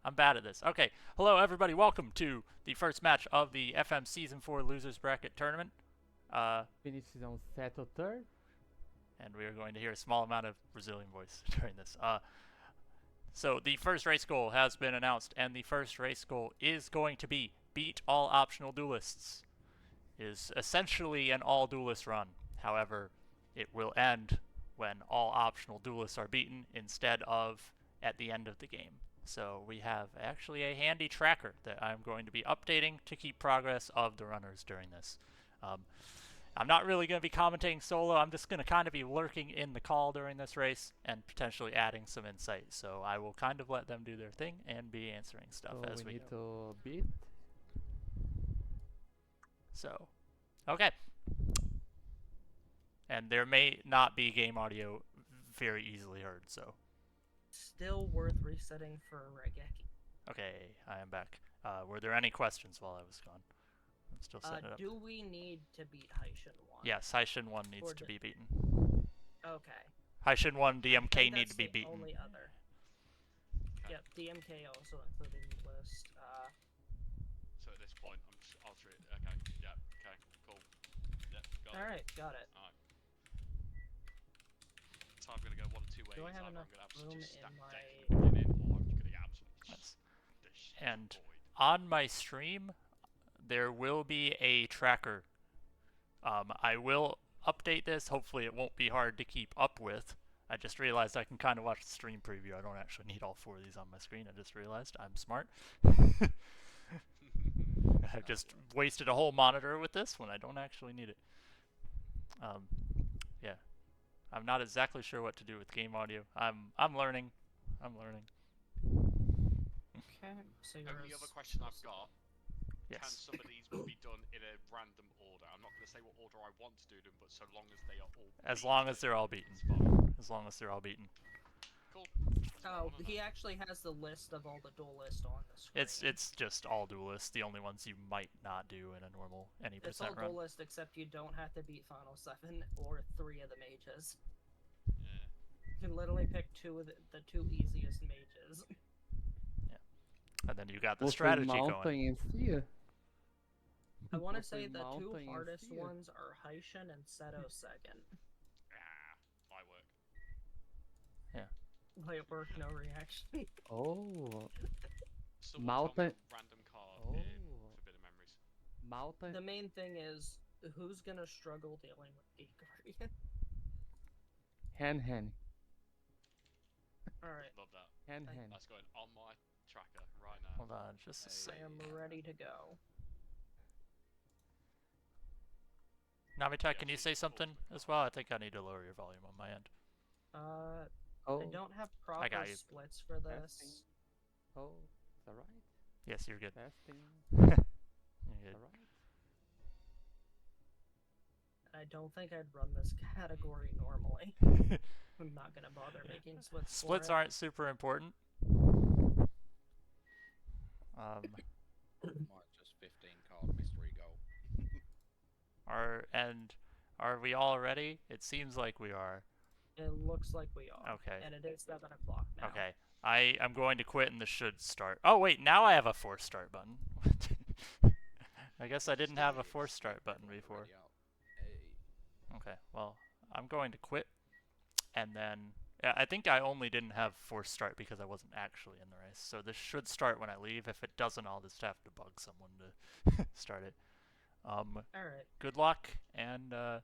I'm bad at this. Okay, hello everybody. Welcome to the first match of the FM Season 4 Losers Bracket Tournament. Finish on settle third. And we are going to hear a small amount of Brazilian voice during this. So the first race goal has been announced, and the first race goal is going to be beat all optional duelists. It is essentially an all duelist run. However, it will end when all optional duelists are beaten instead of at the end of the game. So we have actually a handy tracker that I'm going to be updating to keep progress of the runners during this. I'm not really going to be commentating solo. I'm just going to kind of be lurking in the call during this race and potentially adding some insight. So I will kind of let them do their thing and be answering stuff So as we we need go. to beat. So, okay. And there may not be game audio very easily heard, so. Still worth resetting for Regeki. Okay, I am back. Were there any questions while I was gone? I'm still setting it up. Do we need to beat Haishin 1? Yes, Haishin 1 needs to be beaten. Okay. Haishin 1, DMK need to be beaten. Only other. Okay. Yep, DMK also included in the list. So at this point, I'll treat it. Okay, yeah, okay, cool. Yep, got it. Alright, got it. Alright. So I'm gonna go one of two ways. Do I have Either enough I'm gonna room just stack in the deck my... and get in, or I'm just gonna get absolutely And destroyed. on my stream, there will be a tracker. I will update this. Hopefully it won't be hard to keep up with. I just realized I can kind of watch the stream preview. I don't actually need all four of these on my screen. I just realized I'm smart. I've just wasted a whole monitor with this when I don't actually need it. Yeah. I'm not exactly sure what to do with game audio. I'm learning. I'm learning. Okay, so Only other question I've got. Yes. Can some of these be done in a random order? I'm not going to say what order I want to do them, but so long as they are all As long as they're all beaten. As long as they're all beaten. Cool. Oh, he actually has the list of all the duelists on the screen. It's just all duelists, the only ones you might not do in a normal any It's percent all run. duelists except you don't have to beat Final 7 or 3 of the mages. Yeah. You can literally pick two of the two easiest mages. Yeah. And then you got the strategy going. And sea. I want to say the Mountain two and hardest sea. ones are Haishin and Seto second. My work. Yeah. Light work, no reaction. Oh. Someone Mountain- tell me a random card in Oh. Forbidden Memories. Mountain. The main thing is, who's gonna struggle dealing with the Guardian? Hen. Alright, Love that. Hen. That's going on my tracker right now. Hold on, just a I second. am ready to go. Namitai, can you say something as well? I think I need to lower your volume on my end. I Oh. don't have I got proper you. splits for this. Testing. Oh. Is that right? Yes, you're good. Testing. You're Is good. that right? I don't think I'd run this category normally. I'm not gonna bother making splits. Splits for it. aren't super important. Might just 15 card mystery goal. Are we all ready? It seems like we are. It looks like we are. Okay. And it is 7 o'clock now. Okay. I'm going to quit and this should start. Oh wait, now I have a force start button. I guess I didn't have a force start button before. Already out. Hey. Okay, well, I'm going to quit, and then I think I only didn't have force start because I wasn't actually in the race. So this should start when I leave. If it doesn't, I'll just have to bug someone to start it. Alright. Good luck, and I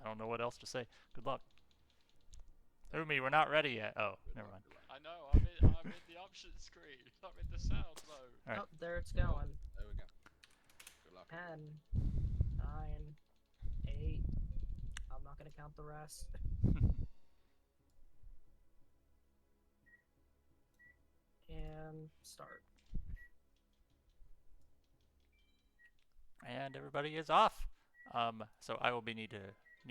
don't know what else to say. Good luck. Umi, we're not ready yet. Oh, never mind. I know, I'm in the options screen. I'm in the sound mode. Alright. Oh, there it's going. There we go. Good luck. 10, 9, 8. I'm not gonna count the rest. And start. And everybody is off. So I will need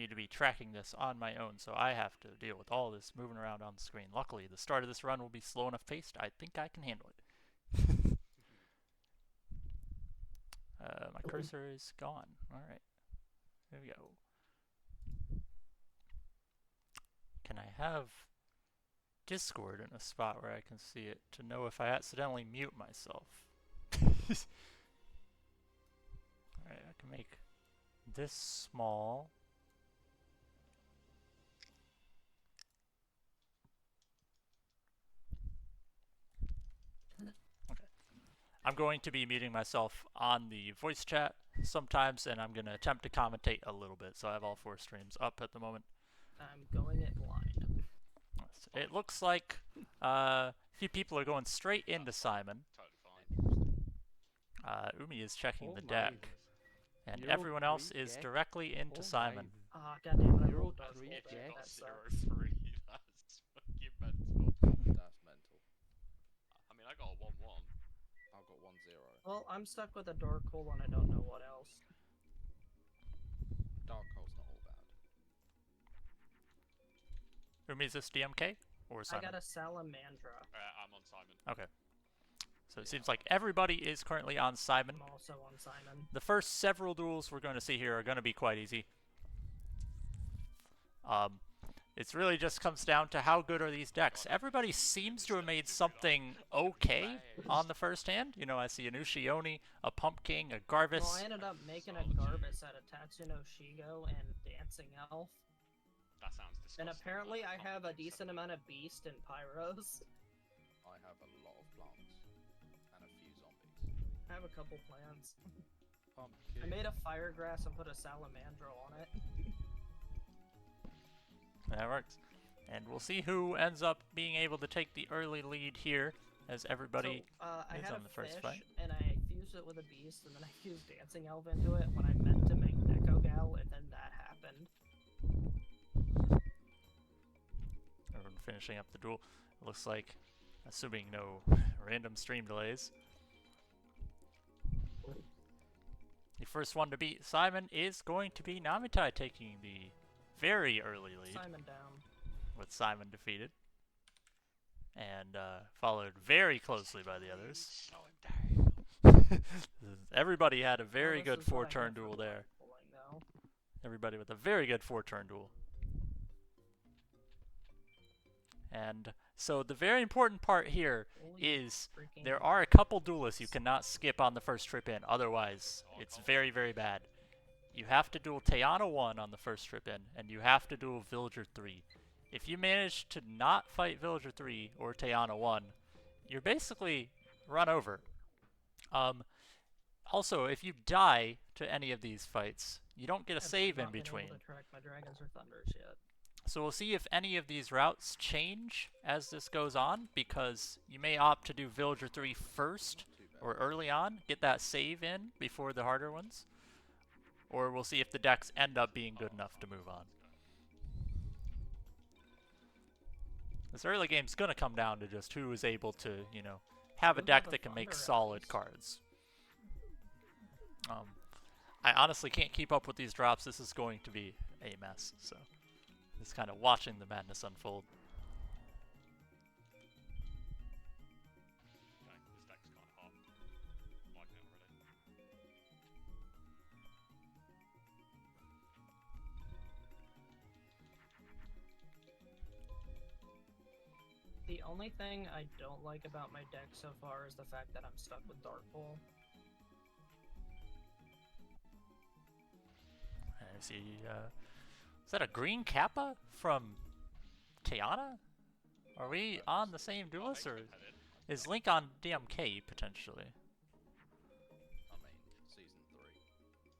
to be tracking this on my own. So I have to deal with all this moving around on the screen. Luckily, the start of this run will be slow enough paced. I think I can handle it. My cursor is gone. All right, here we go. Can I have Discord in a spot where I can see it to know if I accidentally mute myself. Alright, I can make this small. Okay. I'm going to be muting myself on the voice chat sometimes, and I'm going to attempt to commentate a little bit, so I have all 4 streams up at the moment. I'm going it blind. It looks like a few people are going straight into Simon. Totally fine. Umi is checking the Oh my. deck, and Zero everyone else three is Jack. directly into Oh Simon. my. Ah, goddamn it! I Zero rolled dark three roll If there. you Jack. got That 0 sucks. 3, that's fucking mental. That's mental. I mean, I got a 1-1. I've got 1-0. Well, I'm stuck with a dark hole and I don't know what else. Dark hole's not all bad. Umi, is this DMK or I Simon? got a salamandra. I'm on Simon. Okay. So it seems like everybody is currently on Simon. I'm also on Simon. The first several duels we're going to see here are going to be quite easy. It really just comes down to how good are these decks. Everybody seems to have made something okay on the first hand. You know, I see an Ushioni, a Pumpkin, a Garvis. Well, I ended up making a Garbus out of Tatsuno Shigo and Dancing Elf. That sounds disgusting. And apparently I I'm have a doing decent amount of Beast and Pyros. I have a lot of plants. And a few zombies. I have a couple plants. Pumpkin. I made a Firegrass and put a Salamandra on it. That works. And we'll see who ends up being able to take the early lead here, as everybody... So, I is had on a the first fish, fight. and I fused it with a beast, and then I fused Dancing Elf into it when I meant to make Neko Gal, and then that happened. Everyone finishing up the duel. It looks like, assuming no random stream delays. The first one to beat Simon is going to be Namitai, taking the very early lead, Simon down. with Simon defeated. And followed very closely by the others. Slow him down. Everybody had a very Well, good this is what I 4-turn get for duel there. pulling, though. Everybody with a very good 4-turn duel. And so the very important part here Holy is freaking there are a couple duelists you cannot skip on the first trip in, otherwise it's very, very bad. You have to duel Teana 1 on the first trip in, and you have to duel Villager 3. If you manage to not fight Villager 3 or Teana 1, you're basically run over. Also, if you die to any of these fights, you don't get a I've save in not been able between. to track my dragons or thunders yet. So we'll see if any of these routes change as this goes on, because you may opt to do Villager 3 first Too bad. or early on, get that save in before the harder ones. Or we'll see if the decks end up being good enough to move on. This early game's gonna come down to just who is able to, you know, have a Who deck have a that can make Thunder solid Elves? cards. I honestly can't keep up with these drops. This is going to be a mess, so just kind of watching the madness unfold. Okay, this deck's kind of hot. I'm liking it already. The only thing I don't like about my deck so far is the fact that I'm stuck with Dark Hole. I see, is that a green Kappa from Teana? Are we on the same duelist, or is Link on DMK, potentially? I mean, season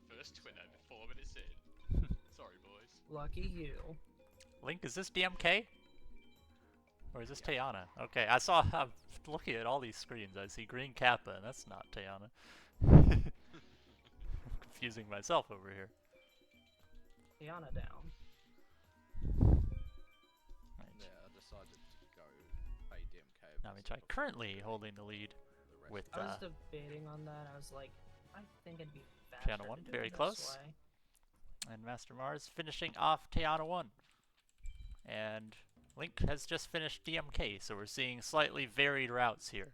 3. First twinner, 4 minutes in. Sorry, boys. Lucky you. Link, is this DMK? Or is this Teana? Okay, I'm looking at all these screens. I see green Kappa, and that's not Teana. I'm confusing myself over here. Tiana down. Right. Yeah, I decided to go pay DMK. Namitai currently holding the lead with I was debating on that. I was like, I think it'd be faster Tiana to 1, do very it this close. way. and MasterMarz finishing off Teana 1. And Link has just finished DMK, so we're seeing slightly varied routes here.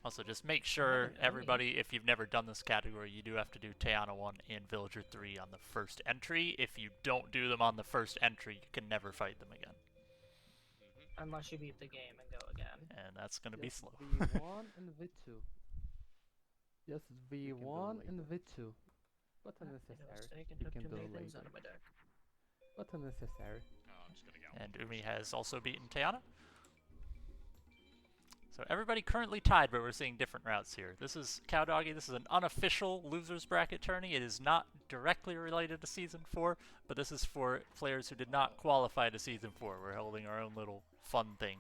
Also, just make What sure happened to Umi? everybody, if you've never done this category, you do have to do Tiana 1 and Villager 3 on the first entry. If you don't do them on the first entry, you can never fight them again. Unless you beat the game and go again. And that's going to be Yes, slow. V1 and V2. Yes, can do V1 later. and V2. But Made a unnecessary. mistake and You took can too do many things later. out of my deck. But unnecessary. Oh, I'm just gonna get And Umi has also beaten Tiana. So everybody currently tied, but we're seeing different routes here. This is Cow Doggy. This is an unofficial losers bracket tourney. It is not directly related to Season 4, but this is for players who did not qualify to Season 4. We're holding our own little fun thing.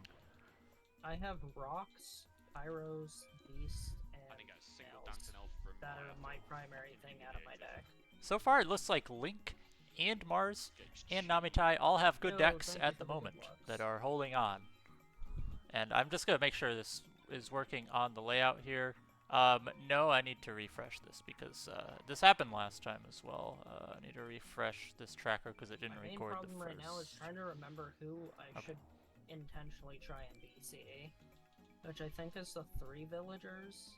I have rocks, pyros, beasts, I and didn't get a single nails. dancing elf from That are my elf primary thing out of my deck. So far, it looks like Link and Marz and Namitai all have good Yo, decks thank you at for the the good moment looks. that are holding on. And I'm just going to make sure this is working on the layout here. No, I need to refresh this because this happened last time as well. I need to refresh this tracker because it didn't My main record the problem first. right now is trying to remember who I Okay. should intentionally try and BCE, which I think is the 3 villagers.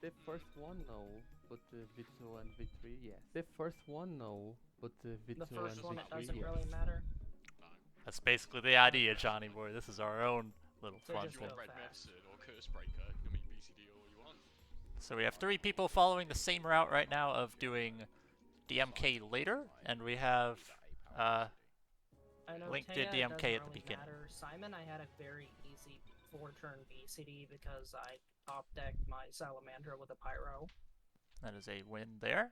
The first one, no. But the V2 and V3, yes. The first one, no. But the V2 The first and one, it V3, doesn't yes. really matter. No. That's basically the idea, Johnny boy. This is our own little So fun just If you thing. go want Red fast. Medicine or Curse Breaker, you can make BCD all you want. So we have 3 people following the same route right now of doing DMK later, and we have I know Link Taya, did it DMK doesn't at the really beginning. matter. Simon, I had a very easy 4-turn BCD because I top decked my Salamander with a Pyro. That is a win there.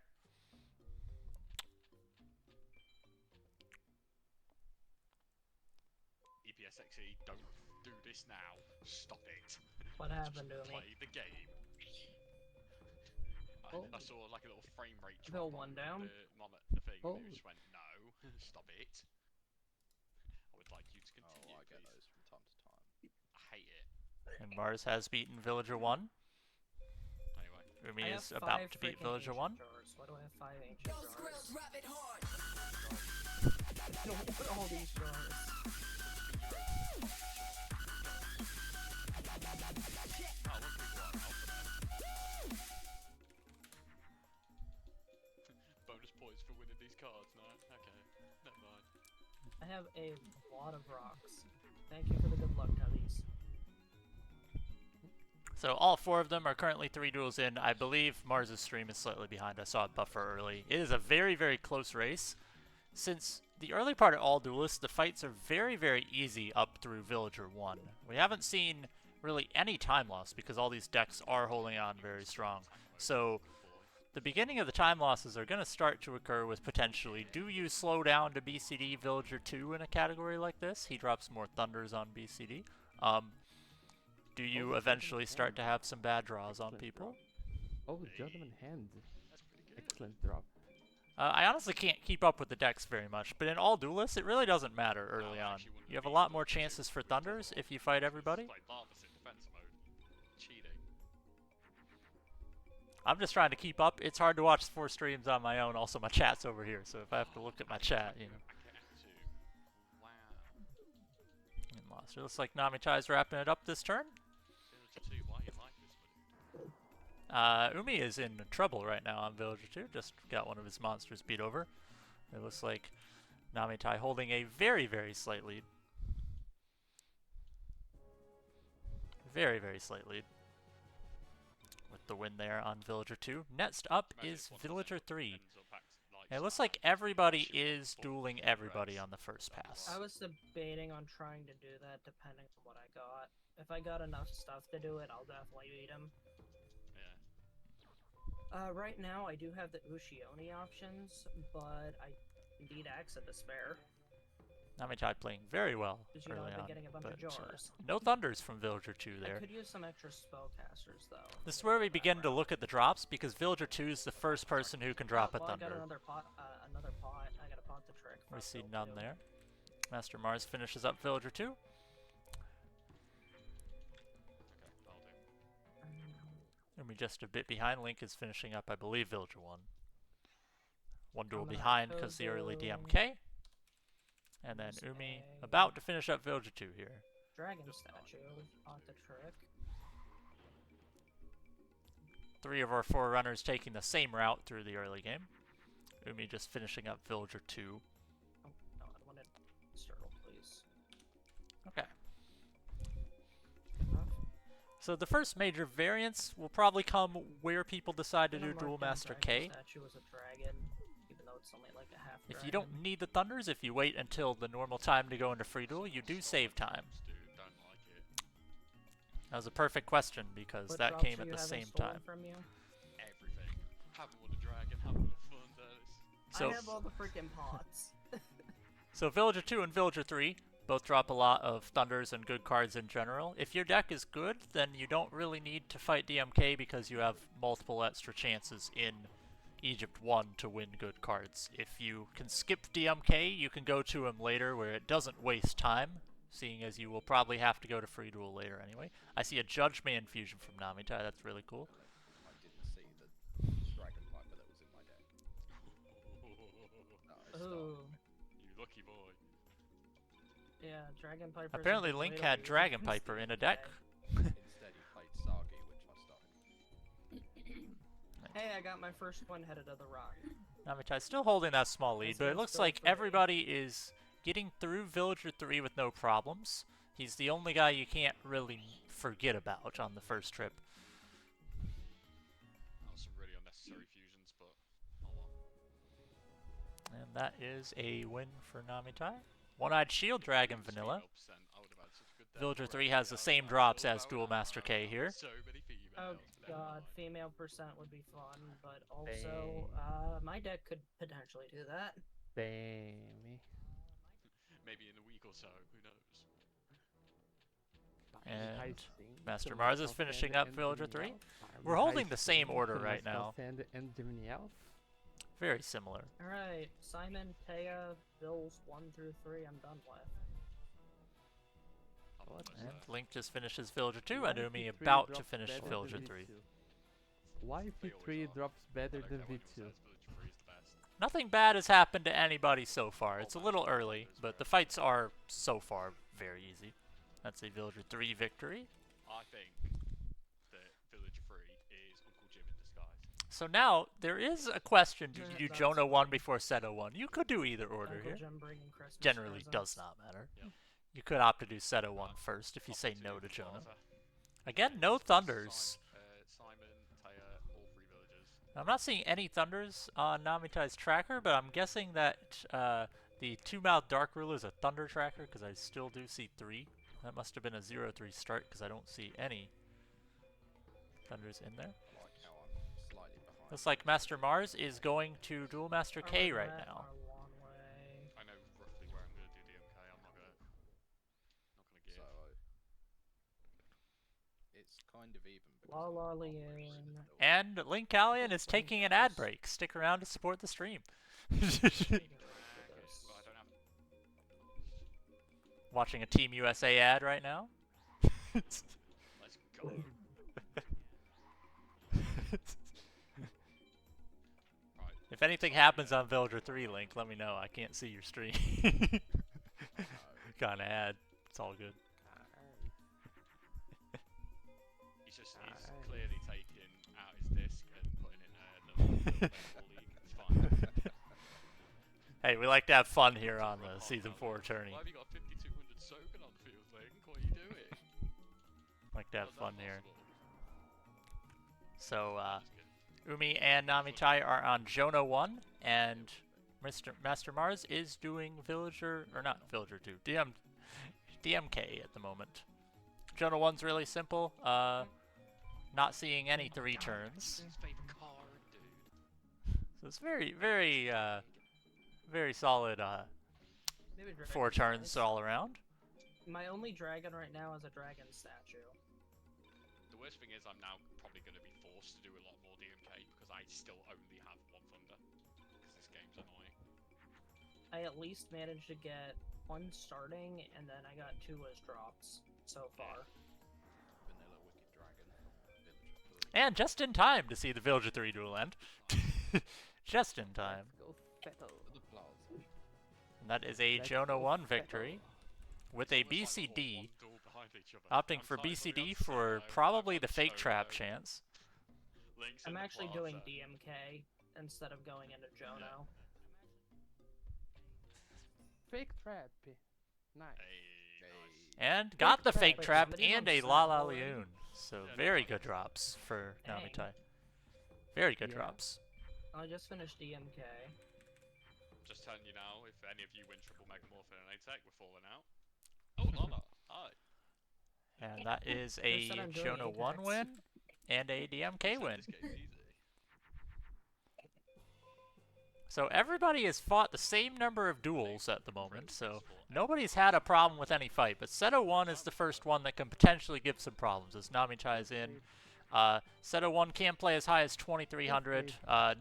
EPSXE, don't do this now. Stop it. What happened to Just me? play the game. Oh. I saw like a little frame rate Bill drop one on down. the thing, Oh. and it just went, no, stop it. I would like you to continue, Oh, I get please. those from time to time. I hate it. And Marz has beaten Villager 1. Anyway, Umi I is have about 5 to beat freaking Villager ancient 1. Jars. Why do I have 5 ancient jars? Guys, Don't put all these jars. oh, look, people are alpha then. Bonus points for winning these cards, no? Okay, never mind. I have a lot of rocks. Thank you for the good luck, Tubbies. So all 4 of them are currently 3 duels in. I believe Marz's stream is slightly behind. I saw it buffer early. It is a very, very close race. Since the early part of all duelists, the fights are very, very easy up through Villager 1. We haven't seen really any time loss because all these decks are holding on very strong. So the beginning of the time losses are going to start to occur with potentially, do you slow down to BCD Villager 2 in a category like this? He drops more Thunders on BCD. Do you Oh, eventually Gentleman start to Hand. have some bad draws on Excellent people? drop. Oh, Gentleman Hand. That's pretty good. Excellent drop. I honestly can't keep up with the decks very much, but in all duelists, it really doesn't matter early I on. actually wouldn't You have a beat lot more Villager 2 chances for with Villager Thunders 1. if you fight everybody. Played Marvelous in defense mode. Cheating. I'm just trying to keep up. It's hard to watch 4 streams on my own. Also, my chat's over here, so if I have to look at my chat, you know. I get to. Wow. And lost. It looks like Namitai's wrapping it up this turn. Villager 2, why you like this one? Umi is in trouble right now on Villager 2. Just got one of his monsters beat over. It looks like Namitai holding a very, very slight lead. Very, very slight lead. With the win there on Villager 2. Next up Imagine is if one of them Villager 3. ends up And it looks like everybody is dueling everybody on the first pass. I was debating on trying to do that depending on what I got. If I got enough stuff to do it, I'll definitely beat him. Yeah. Right now, I do have the Ushioni options, but I need Axe to spare. Namitai playing very well Because you know early I've been on, getting a bunch but of jars. no Thunders from Villager 2 I there. could use some extra spellcasters, though. This is where we begin to look at the drops, because Villager 2 is the first person who can drop a well, I got Thunder. another pot. I got a pot to trick. We from see Bill, none too. there. MasterMarz finishes up Villager 2. Okay, that'll do. Umi just a bit behind. Link is finishing up, I believe, Villager 1. One duel gonna behind because the early Kozo. DMK. And then Umi Stay. about to finish up Villager 2 here. dragon Just not statue on the trick. 3 of our 4 runners taking the same route through the early game. Umi just finishing up Villager 2. Oh, no, I wanted Sturtle, please. Okay. Enough. So the first major variance will probably come where people decide to I'm gonna do mark Duel down Master dragon K. statue as a dragon, even though it's only like a half If dragon. you don't need the Thunders, if you wait until the normal time to go into Free Duel, you do save time. Dude, don't like it. That was a perfect question because What that drops came are at you the having same stolen time. From you? Everything. Haven't won a dragon, haven't won a thunder. So, I have all the freaking pots. so Villager 2 and Villager 3 both drop a lot of Thunders and good cards in general. If your deck is good, then you don't really need to fight DMK because you have multiple extra chances in Egypt 1 to win good cards. If you can skip DMK, you can go to him later where it doesn't waste time, seeing as you will probably have to go to Free Duel later anyway. I see a Judge Man fusion from Namitai, that's really cool. I didn't see the Dragon Piper that was in my deck. No, Ooh. You lucky boy. Yeah, Dragon Piper. Apparently Link had Dragon Piper in a deck. Instead he played Sagi, which I started. Hey, I got my first one headed to the rock. Namitai still holding that small lead, but it looks like everybody is getting through Villager 3 with no problems. He's the only guy you can't really forget about on the first trip. That was some really unnecessary fusions, but oh well. And that is a win for Namitai. One-Eyed Shield Dragon Vanilla. 0%. I would have had such a good deck Villager for 3 it. has the same drops as Duel Master K here. So many Oh females. god, female percent would be fun, but also, my deck could potentially do that. Damn. Maybe in a week or so, who knows? And MasterMarz is finishing up Villager 3. We're holding the same order right now. And Gemini Elf. Very similar. Alright, Simon, Taya, Bills 1 through 3, I'm done with. How much And that? Link just finishes Villager 2, and Umi V3 about to drops finish better than Villager V2? 3. Why They V3 always are. drops better I don't than care what anyone V2? says, Villager 3 is the best. Nothing bad has happened to anybody so far. It's a little early, but the fights are so far very easy. That's a Villager 3 victory. I think that Villager 3 is Uncle Jim in disguise. So now, there is a question, do Yeah, you do that's Jonah 1 fine. before Seto 1? You could do either order Uncle here. Jim bringing Christmas Generally presents. does not matter. Yep. You could opt to do Seto 1 first if you Up say to no to Jonah. Father. Again, no Thunders. Simon, Taya, all 3 villagers. I'm not seeing any Thunders on Namitai's tracker, but I'm guessing that the Two-Mouth Dark Ruler is a Thunder tracker, because I still do see 3. That must have been a 0-3 start, because I don't see any Thunders in there. I like how I'm slightly behind. Looks like MasterMarz is going to Duel Master K right Alright, now. our long way. I know roughly where I'm going to do DMK. I'm not going to give. So it's kind of even. because La I'm La halfway Lian. through the middle. And LinkaLian is taking an ad break. Stick around to support the stream. Waiting for this. But I don't have. Watching a Team USA ad right now. Let's go. Right. If anything happens on Villager 3, Link, let me know. I can't see your stream. Got an ad. It's all good. He's clearly taking out his disc and putting in the league. It's fine. Hey, we like to have fun here on the Season 4 tourney. Why have you got 5200 Soken on the field, Link? What are you doing? Like to have How's that fun here. possible? So, Just kidding. Umi and Namitai are on Jonah 1, and MasterMarz is doing Villager, or not Villager 2, DMK at the moment. Jonah 1's really simple, not seeing any 3 turns. His favorite card, dude. So it's very, very, very solid Maybe 4 dragon turns dice. all around. My only dragon right now is a dragon statue. The worst thing is I'm now probably going to be forced to do a lot more DMK because I still only have 1 thunder. Because this game's annoying. I at least managed to get 1 starting, and then I got 2 as drops so far. Vanilla Wicked Dragon. Villager 3. And just in time to see the Villager 3 duel end. Just in time. Go Feto. For the plants. And that is a Let's Jonah go 1 Feto. victory with a It's almost like BCD I've got one duel behind each other. Opting I'm for sorry, BCD moving on to for Solo, probably I'm the on fake trap Chono. chance. Link's I'm in the actually doing plaza. DMK instead of going into Jono. Fake trap. Nice. Hey, nice. And got the trap. fake Wait, trap somebody's and on a Snap La La already? Leon. So Yeah, very no, good no. drops for Dang. Namitai. Very good Yeah. drops. I just finished DMK. Just telling you now, if any of you win triple Megamorphin and A-Tech, we're falling out. Oh, Lana. Hi. And that is Who a said I'm doing Jonah 1 Apex? win and a DMK Said win. This game's easy. So everybody has fought the same number of duels at the moment, so Really nobody's had a problem with any fight. But Seto 1 is the first one that can potentially give some problems as Namitai is in. Seto 1 can play as high as 2300.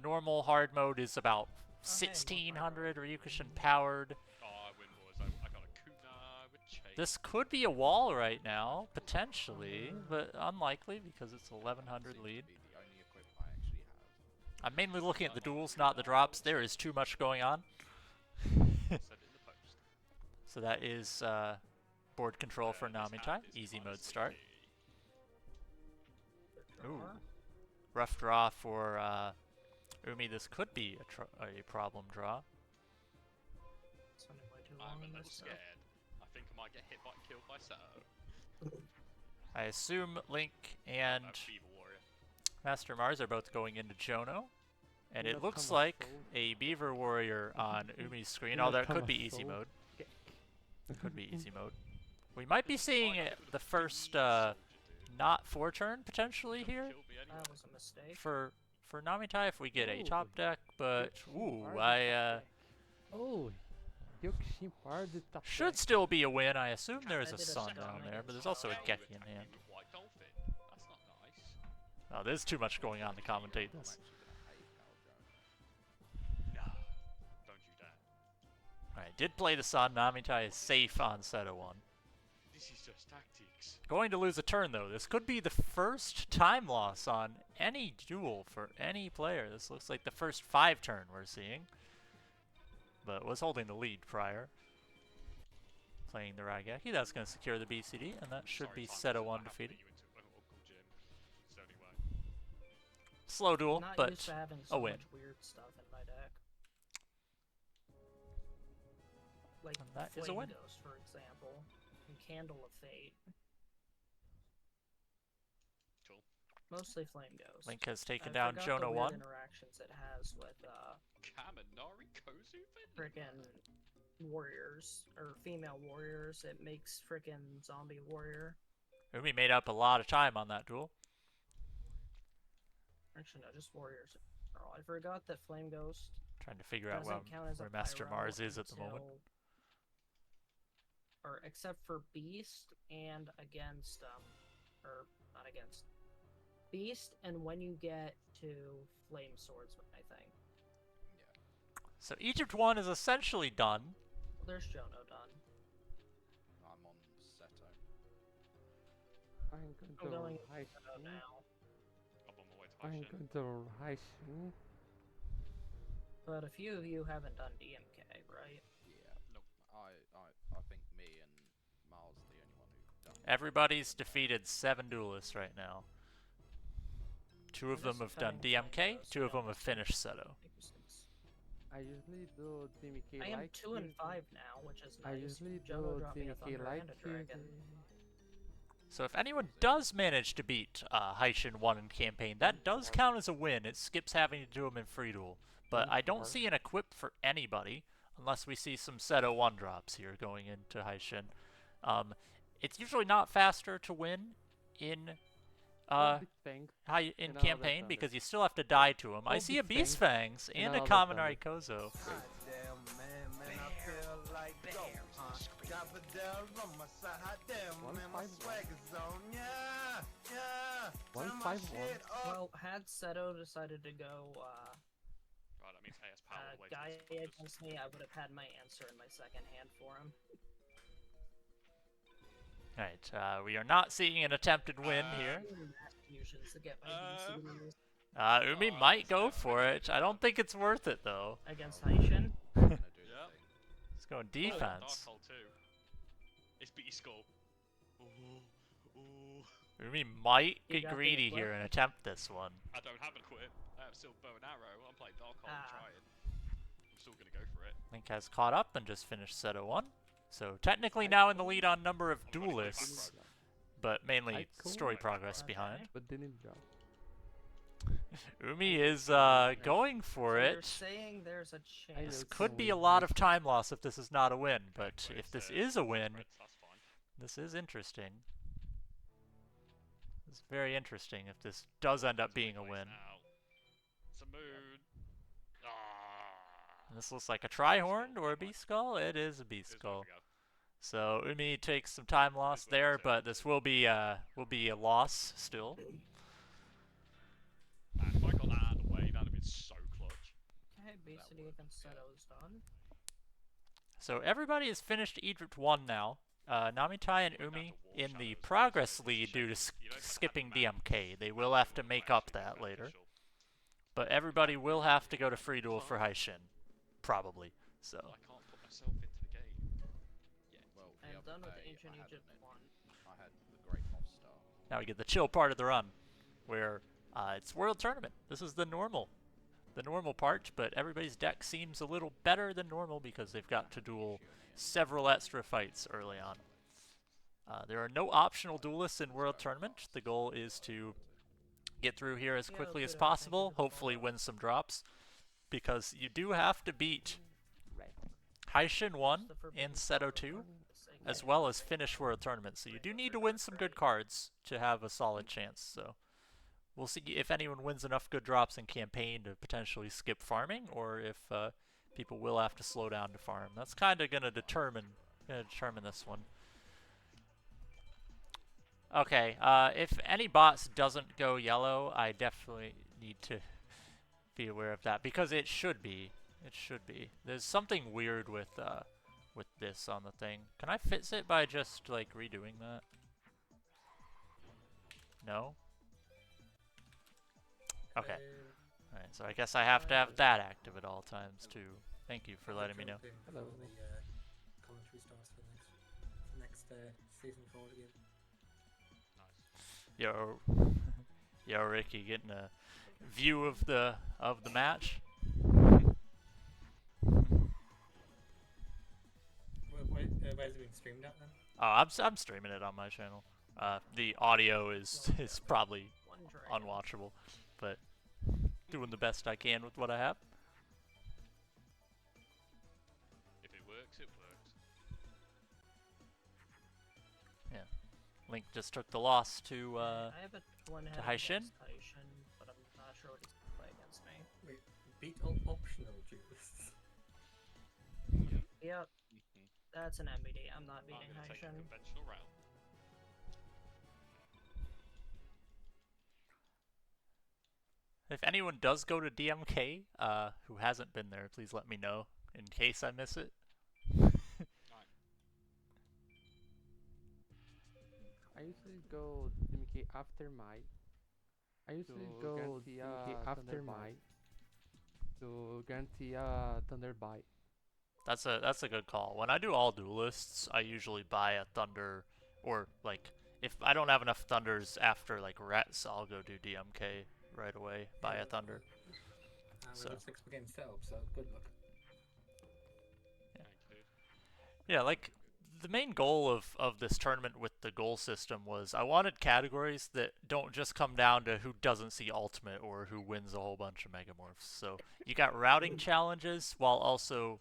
Normal hard mode is about 1600 Ryukushin powered. Oh, I win, boys. I got a Kuna with Chase. This could be a wall right now, potentially, but unlikely because it's 1100 Seems lead. to be the only equipment I actually have. I'm mainly looking at the duels, not the drops. There is too much going on. Said it in the post. So that is board control for This hand Namitai. is Easy mode honestly start. Good Ooh. draw. Rough draw for Umi. This could be a problem draw. Spending way too I'm long a on little this stuff. scared. I think I might get killed by Seto. I assume Link and Fever Warrior. MasterMarz are both going into Jono. And it Not looks Thomas like Soul. a Beaver Warrior on Umi's screen, Not although it could Thomas be easy Soul. mode. Kick. Could be easy mode. We might be seeing the first Soldier, dude. not 4-turn potentially Couldn't here kill me anyway. That was a mistake. for Namitai if we get a Ooh, top deck, but ooh, Hard I attack. Oh, Yokushin hard attack. should still be a win. I assume there's I a did a sun stun down there, against but there's also a How you Geki in attacking hand. with White Dolphin? That's not nice. Oh, there's too much going on to commentate I'm this. actually gonna hate Power Joe. No. Don't you dare. Alright, did play the sun. Namitai is safe on Seto 1. This is just tactics. Going to lose a turn though. This could be the first time loss on any duel for any player. This looks like the first 5-turn we're seeing. But was holding the lead prior. Playing the Raigeki. That's going to secure the BCD, and that should Sorry, be Simon, Seto I 1 have to defeated. get you into Uncle Jim. It's the only way. Slow duel, Not but used to having a so win. much weird stuff in my deck. Like And that is a Flame win. Ghost, for example, and Candle of Fate. Cool. Mostly Flame Ghost. Link has taken I down forgot the Jono weird 1. interactions it has with Kaminari Kozu frickin' warriors or female warriors. It makes frickin' zombie warrior. Umi made up a lot of time on that duel. Actually, no, just warriors. Oh, I forgot that Flame Ghost Trying to figure out doesn't count as where a MasterMarz pyro is at the moment. until- Or except for Beast and against or not against Beast, and when you get to Flame Swordsman, I think. Yeah. So Egypt 1 is essentially done. Well, there's Jono done. I'm on Seto. I'm I'm going going to high Jono now. I'm on my way to I'm Hoshin. going to high swing. But a few of you haven't done DMK, right? Yeah. Nope. I think me and Miles are the only one who've done. Everybody's defeated 7 duelists right now. 2 of I'm them just have done defending Flame DMK, Ghost, 2 of so them have finished Seto. I usually do DMK I am like 2 and you. 5 now, which is I nice. usually Jono do dropped me a DMK Thunder like and a you. Dragon. So if anyone does manage to beat Haishin 1 in campaign, that does count as a win. It skips having to do them in free duel. But I don't see an equip for anybody, unless we see some Seto 1 drops here going into Haishin. It's usually not faster to win in Big Fang. in Another campaign Thunder. because you still have to die to him. I Oh, see a Big Beast Fangs and a Another Kaminari Kozo. One five one. Well, had Seto decided to go Right, that means AS power way guy too much against me, I would have had my answer in my second hand for him. Alright, we are not seeing an attempted win here. Fusions to get my BCDs Umi might go for it. I don't think it's worth it though. against Haishin. Gonna do Yeah. the thing. Let's go Oh, defense. Dark Hole too. It's beat your skull. Ooh. Umi might You get got the greedy here and attempt this one. I don't have an equip. I have still bow and arrow. I'm playing Dark Hole Ah. trying. I'm still gonna go for it. Link has caught up and just finished set of 1. So technically now in the lead on number of I'm gonna go back duelists, row. but mainly I story cool. progress Okay. behind. But didn't drop. Umi is going for So you're it. saying there's a chance. This it's could no be a win, lot right? of time loss if this is not a win, but But if it's, this is a win, Reds, that's fine. this is interesting. It's very interesting if this does end up being a Waste win. now. It's a moon. Ah. And this looks like a Trihorn or a Beast Skull. It is a Beast Here's where Skull. we go. So Umi takes some time loss Here's where there, we but turn. this will be a loss still. Man, if I got that out of the way, that'd have been so clutch. Okay, basically against Seto's done. So everybody has finished Egypt 1 now. Namitai and We're down Umi to War in the Shadows, progress so it's a lead due to shame. You don't have skipping the map. DMK. They will have to make up that later. But everybody will have to go to free duel for Haishin. Probably. So I can't put myself into the game yet. Well, I the am other done with day, Ancient I had Egypt an 1. I had the Great Moth Star. now we get the chill part of the run, where it's World Tournament. This is the normal part, but everybody's deck seems a little better than normal because they've got to duel several extra fights early on. There are no optional duelists in World Tournament. The goal is to get through here as Yeah, quickly as good, thank you possible, for the hopefully follow. win some drops, because you do have to beat Red. Haishin 1 The forbidden and Seto follow 2, for the sake as of well as it. finish World Tournament. So you do need to win some good cards to have a solid chance. So we'll see if anyone wins enough good drops in campaign to potentially skip farming, or if people will have to slow down to farm. That's kind of gonna determine this one. Okay, if any bots doesn't go yellow, I definitely need to be aware of that, because it should be. It should be. There's something weird with this on the thing. Can I fix it by just like redoing that? No? Okay. Alright, so I guess I have to have that active at all times too. Thank you for letting me know. Hello. The commentary starts for the next season 4 again. Nice. Yo, yo, Ricky, getting a view of the match. Where's it being streamed at then? Oh, I'm streaming it on my channel. The audio is probably One dragon. unwatchable, but doing the best I can with what I have. If it works, it works. Link just took the loss to I have a one head Haishin? against Haishin, but I'm not sure what he's going to play against me. Wait, beat all optional duelists. Yep, that's an MBD. I'm not I'm beating going to take a Haishin. conventional route. If anyone does go to DMK, who hasn't been there, please let me know in case I miss it. I usually go DMK after my. I usually go DMK after my to guarantee Thunder buy. That's a good call. When I do all duelists, I usually buy a Thunder, or like if I don't have enough Thunders after like Rets, I'll go do DMK right away. Buy a Thunder. So. It looks against setup, so good luck. Thank you. Yeah, like the main goal of this tournament with the goal system was I wanted categories that don't just come down to who doesn't see ultimate or who wins a whole bunch of megamorphs. So you got routing challenges while also,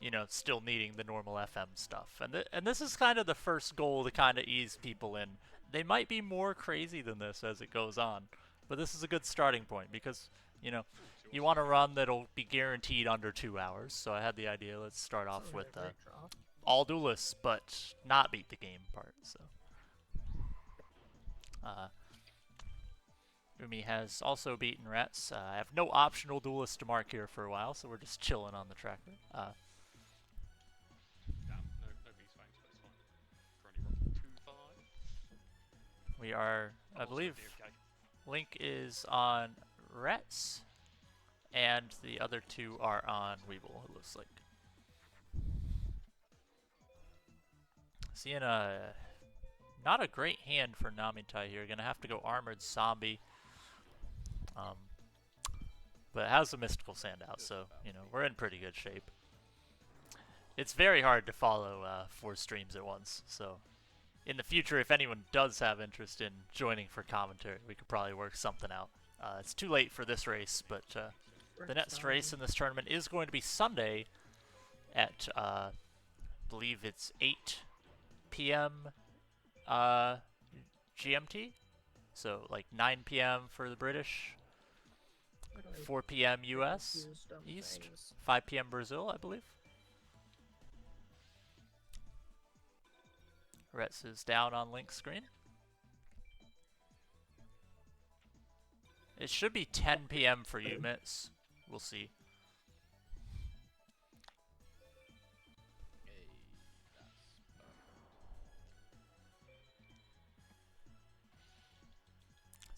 you know, still needing the normal FM stuff. And this is kind of the first goal to kind of ease people in. They might be more crazy than this as it goes on, but this is a good starting point because, you know, you want a run that'll be guaranteed under 2 hours. So I had the idea, let's start off with all duelists, but not beat the game part. So Umi has also beaten Rets. I have no optional duelist to mark here for a while, so we're just chilling on the tracker. Damn, no beast fangs, but it's fine. Currently rocking 2-5. We are, I Also believe, DMK. Link is on Rets, and the other two are on Weeble, it looks like. Seeing a not a great hand for Namitai here. Gonna have to go Armored Zombie. But it has a Mystical Sandout, so, you know, we're in pretty good shape. It's very hard to follow 4 streams at once, so in the future, if anyone does have interest in joining for commentary, we could probably work something out. It's too late for this race, but the next race in this tournament is going to be Sunday at, I believe it's 8 p.m. GMT, so like 9 p.m. for the British, 4 p.m. US East, 5 p.m. Brazil, I believe. Retz is down on Link's screen. It should be 10 p.m. for you, Mitz. We'll see.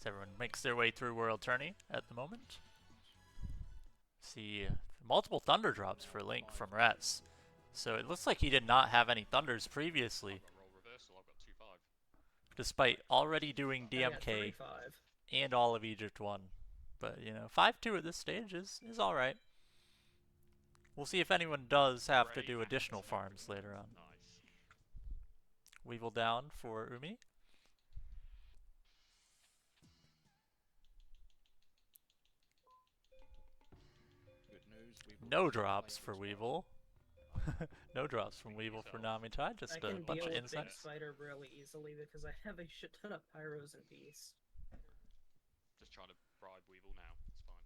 As everyone makes their way through World Tourney at the moment. See multiple Thunder drops for Link from Retz. So it looks like he did not have any Thunders previously, despite already doing DMK and all of Egypt 1. But, you know, 5-2 at this stage is alright. We'll see if anyone does have to do additional farms later on. Weevil down for Umi. No drops for Weevil. No drops from Weevil for Namitai, just a bunch of insects. I can deal with Big Spider really easily because I have a shit ton of Pyros and Beasts. Just trying to bribe Weevil now. It's fine.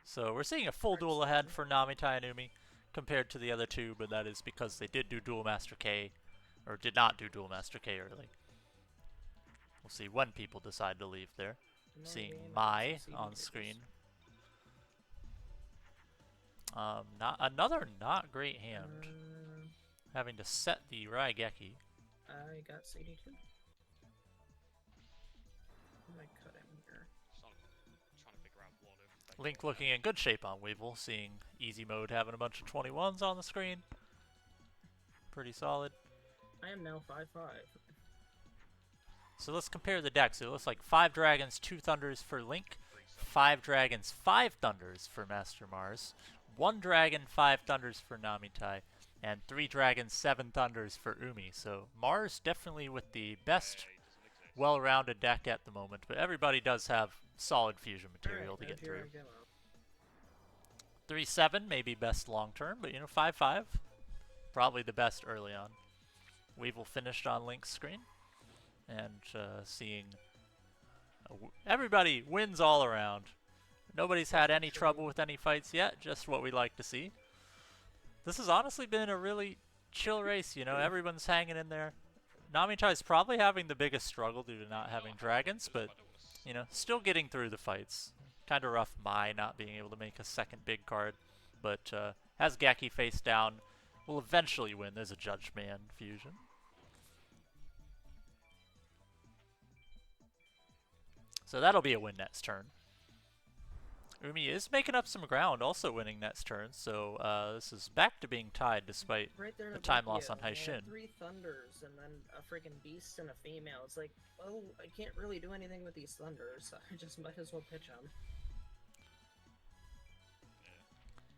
So we're seeing a full duel ahead for Namitai and Umi compared to the other two, but that is because they did do Duel Master K, or did not do Duel Master K early. We'll see when people decide to leave there. Seeing Mai on screen. Not great hand. Having to set the Raigeki. I got CD2. I might cut him here. Trying to figure out what if Link looking in good shape on Weevil, seeing easy mode having a bunch of 21s on the screen. Pretty solid. I am now 5-5. So let's compare the decks. It looks like 5 Dragons, 2 Thunders for Link, 5 Dragons, 5 Thunders for MasterMarz, 1 Dragon, 5 Thunders for Namitai, and 3 Dragons, 7 Thunders for Umi. So Mars definitely with the best well-rounded deck at the moment, but everybody does have solid fusion material to get through. 3-7 maybe best long-term, but you know, 5-5 probably the best early on. Weevil finished on Link's screen, and seeing everybody wins all around. Nobody's had any trouble with any fights yet, just what we like to see. This has honestly been a really chill race, you know, everyone's hanging in there. Namitai's probably having the biggest struggle due to not having dragons, but, you know, still getting through the fights. Kind of rough Mai not being able to make a second big card, but has Geki face down, will eventually win. There's a Judge Man fusion. So that'll be a win next turn. Umi is making up some ground, also winning next turn, so this is back to being tied despite the time loss on Haishin. 3 Thunders and then a freaking Beast and a Female. It's like, oh, I can't really do anything with these Thunders. I just might as well pitch them.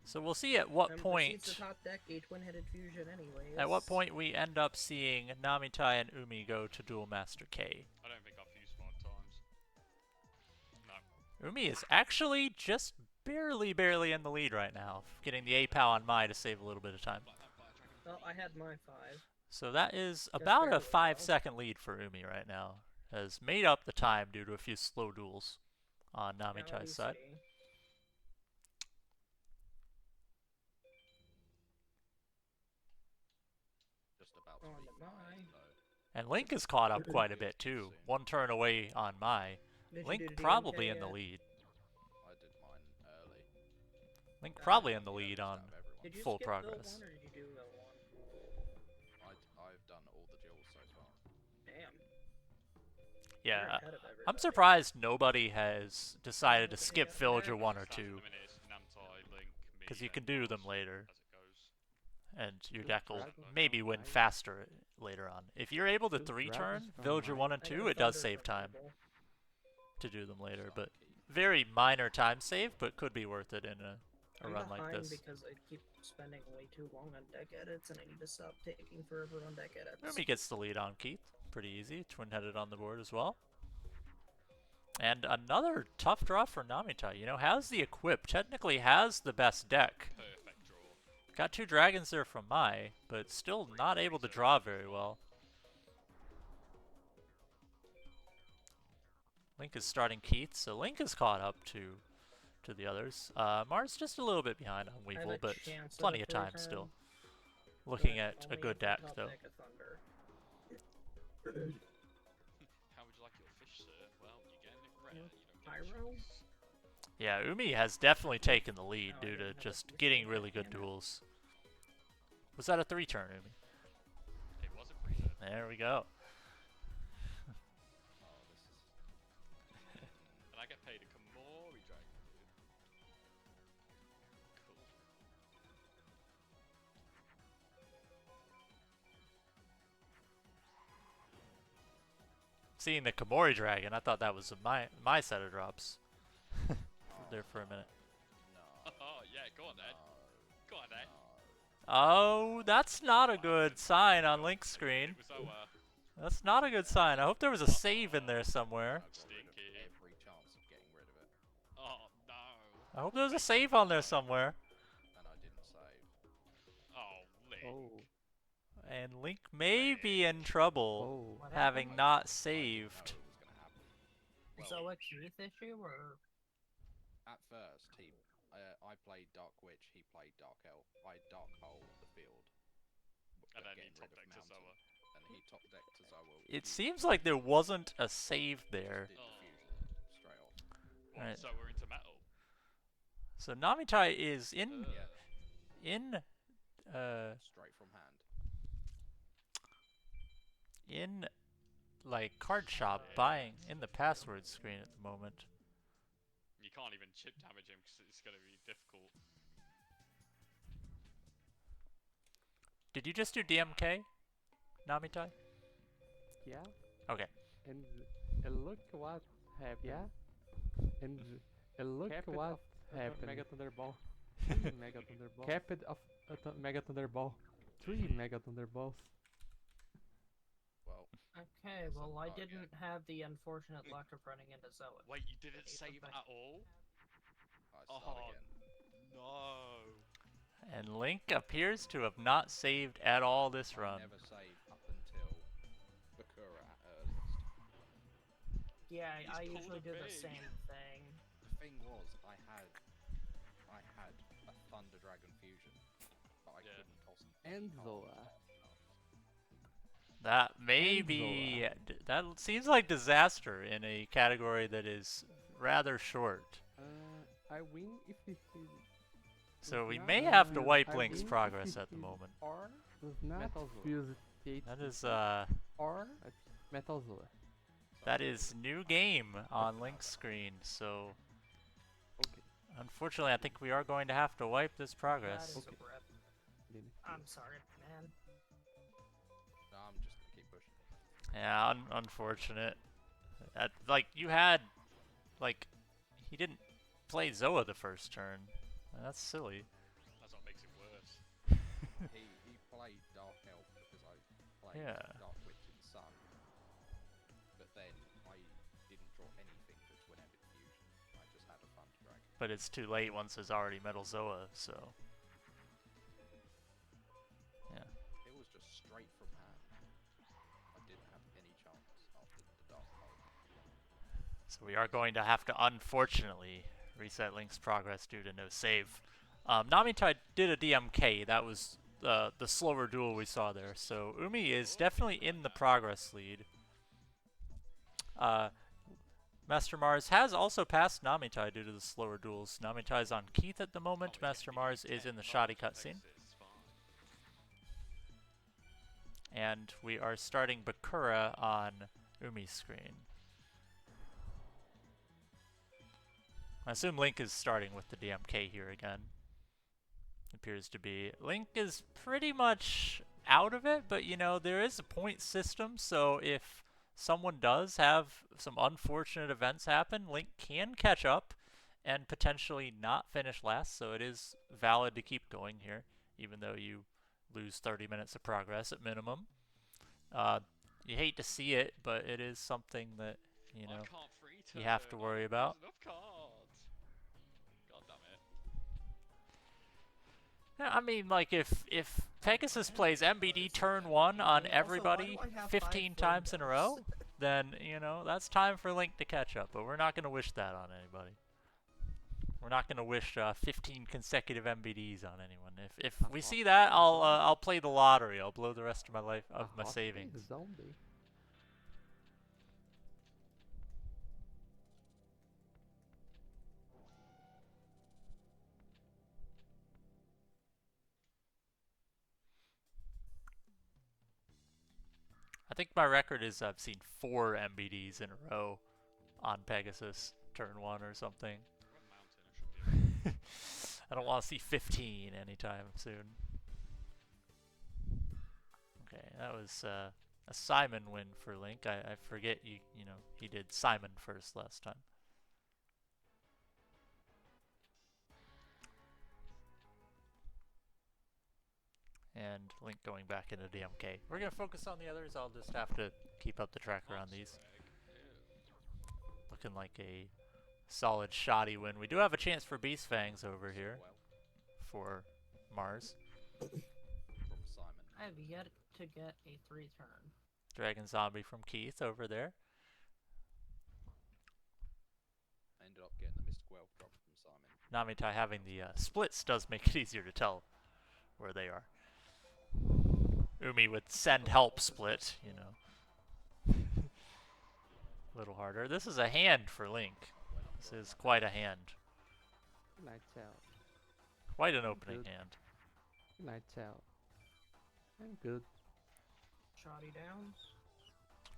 So we'll see at what point. It's a top deck, a twin-headed fusion anyways. At what point we end up seeing Namitai and Umi go to Duel Master K. I don't think I've fused 5 times. No. Umi is actually just barely in the lead right now, getting the A-Pow on Mai to save a little bit of time. Well, I had my 5. So that is about a 5-second lead for Umi right now. Has made up the time due to a few slow duels on Namitai's side. And Link is caught up quite a bit too. 1 turn away on Mai. Link probably in the lead. I did mine early. Link probably in the lead on full progress. Or did you do I've done all the duels so far. Damn. Yeah, I'm surprised nobody has decided to skip Villager 1 or 2. Because you can do them later. And your deck will maybe win faster later on. If you're able to Two 3-turn dragons from Villager mine. 1 and I 2, got a it does thunder save from time Google. to do them later, Start but keep. very minor time save, but could be worth it in a I'm run like behind this. because I keep spending way too long on deck edits, and I need to stop taking forever on deck edits. Umi gets the lead on Keith. Pretty easy. Twin-headed on the board as well. And another tough draw for Namitai. You know, has the equip. Technically has the best deck. Perfect draw. Got 2 dragons there from Mai, but still not able to draw very well. Link is starting Keith, so Link is caught up to the others. Marz just a little bit behind on I have Weevil, a but chance at plenty a of time 3-turn, still. Looking but at a only good if I deck, top though. deck a thunder. How would you like your fish, sir? Well, you're getting it rare. You don't get Pyro? chips. Yeah, Umi has definitely taken the lead No, I due to didn't have a just fish getting there, really good damn it. duels. Was that a 3-turn, Umi? It was a free turn. There we go. Oh, this is. And I get paid a Komori dragon. Cool. Seeing the Komori dragon, I thought that was my set of drops. There for a minute. No. Oh, yeah, go on then. Go on then. Oh, that's not a good sign on Link's screen. It was our That's not a good sign. I hope there was a save in there somewhere. I've given them Stinky. every chance of getting rid of it, Oh, no. I hope there was a save on there somewhere. and I didn't save. Oh, Link. Oh. And Link may be in trouble, Oh. What having happened? not I saved. didn't know it was gonna happen. Is Well, that a Keith issue, or At first, I played Dark Witch, he played Dark Elf. I Dark Hole the field. and then he getting top rid of decked to Mountain, Zoa. and he top decked to Zoa. with It Fusion. seems like there wasn't a save there. Did Oh. the fusion straight off. What, Right. so we're into metal. So Namitai is in Yeah, straight from hand. in like card shop buying in the password screen at the moment. You can't even chip damage him because it's going to be difficult. Did you just do DMK, Namitai? Yeah. Okay. And look what happened. Yeah. And look what happened. Mega Thunderball. Mega Thunderball. Caped of Mega Thunderball. 3 Mega Thunderballs. Well, okay? Well, I Oh, yeah. didn't have the unfortunate luck of running into Zoa. Wait, you didn't Hey, save back. at all? I start Oh. again. No. And Link appears to have not saved at all this I run. never save up until Bakura at earliest. Yeah, He's I pulled usually a do the big. same thing. The thing was, I had a Thunder Dragon fusion, but I Yeah. couldn't toss it. And Can't Zoa. toss it. That may be. That seems like disaster in a category that is rather short. I win if it is. So we not may have to fuse- wipe I Link's win if progress it at the is moment. Or does not fuse it. That is Or Metal Zoa. that is new game on Link's screen. So Okay. unfortunately, I think we are going to have to wipe this That progress. is a rip. Then I'm sorry, man. No, I'm just gonna keep pushing. Yeah, unfortunate. Like you had, like he didn't play Zoa the first turn. That's silly. That's what makes it worse. He played Dark Elf because I played Yeah. Dark Witch in the Sun. But then I didn't draw anything for Twin Epic Fusion. I just had a Thunder Dragon. But it's too late once there's already Metal Zoa. So yeah. It was just straight from hand. I didn't have any chance after the Dark Hole. So we are going to have to unfortunately reset Link's progress due to no save. Namitai did a DMK. That was the slower duel we saw there. So Umi is definitely in the progress lead. MasterMarz has also passed Namitai due to the slower duels. Namitai's on Keith at the moment. Oh, he's gonna MasterMarz give me is in the 10 shoddy bucks, cutscene. it's fine. And we are starting Bakura on Umi's screen. I assume Link is starting with the DMK here again. Appears to be. Link is pretty much out of it, but you know, there is a point system, so if someone does have some unfortunate events happen, Link can catch up and potentially not finish last, so it is valid to keep going here, even though you lose 30 minutes of progress at minimum. You hate to see it, but it is something that, you know, you have to worry about. God damn it. Yeah, I mean, like, if Pegasus plays MBD turn 1 on everybody why do I have 15 5 times in a row, windows? then, you know, that's time for Link to catch up, but we're not going to wish that on anybody. We're not going to wish 15 consecutive MBDs on anyone. If we see that, I'll play the lottery. I'll blow the rest of my life of my savings. Zombie. I think my record is I've seen 4 MBDs in a row on Pegasus turn 1 or something. I don't want to see 15 anytime soon. Okay, that was a Simon win for Link. I forget you know, he did Simon first last time. And Link going back into DMK. We're going to focus on the others. I'll just have to keep up the tracker on these. Looking like a solid shoddy win. We do have a chance for Beast Fangs over here for Marz. From Simon. I have yet to get a 3-turn. Dragon Zombie from Keith over there. I ended up getting the Mystic Well drop from Simon. Namitai having the splits does make it easier to tell where they are. Umi with send help split, you know. A little harder. This is a hand for Link. This is quite a hand. Nights out. Quite an opening Good. hand. Nights out. I'm good. Shoddy down.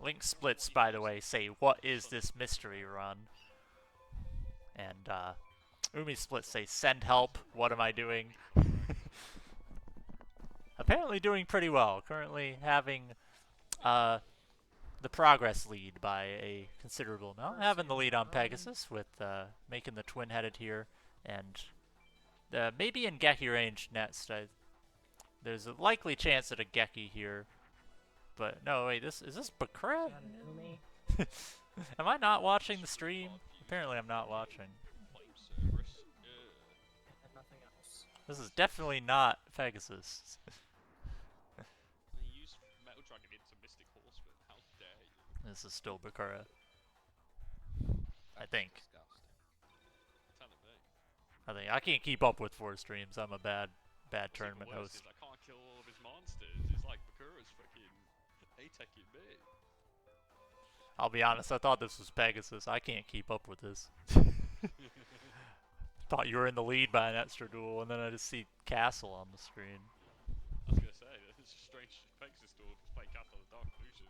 Link splits, by the way, say, "What is this mystery run?" And Umi splits say, "Send help. What am I doing?" Apparently doing pretty well. Currently having the progress lead by a considerable amount. Having the lead on Pegasus with making the twin-headed here, and maybe in Geki range next. There's a likely chance at a Geki here, but no, wait, is this Bakura? Got an Umi. Am I not watching the stream? Apparently I'm not watching. And nothing else. This is definitely not Pegasus. You use Metal Dragon into Mystic Horseman. How dare you? This is still Bakura. I think. Disgusting. Telling me. I can't keep up with 4 streams. I'm a bad What's even tournament worse host. is I can't kill all of his monsters. It's like Bakura's fucking A-teching me. I'll be honest, I thought this was Pegasus. I can't keep up with this. Thought you were in the lead by an extra duel, and then I just see Castle on the screen. I was gonna say, it's a strange Pegasus duel just playing Castle of the Dark Illusion.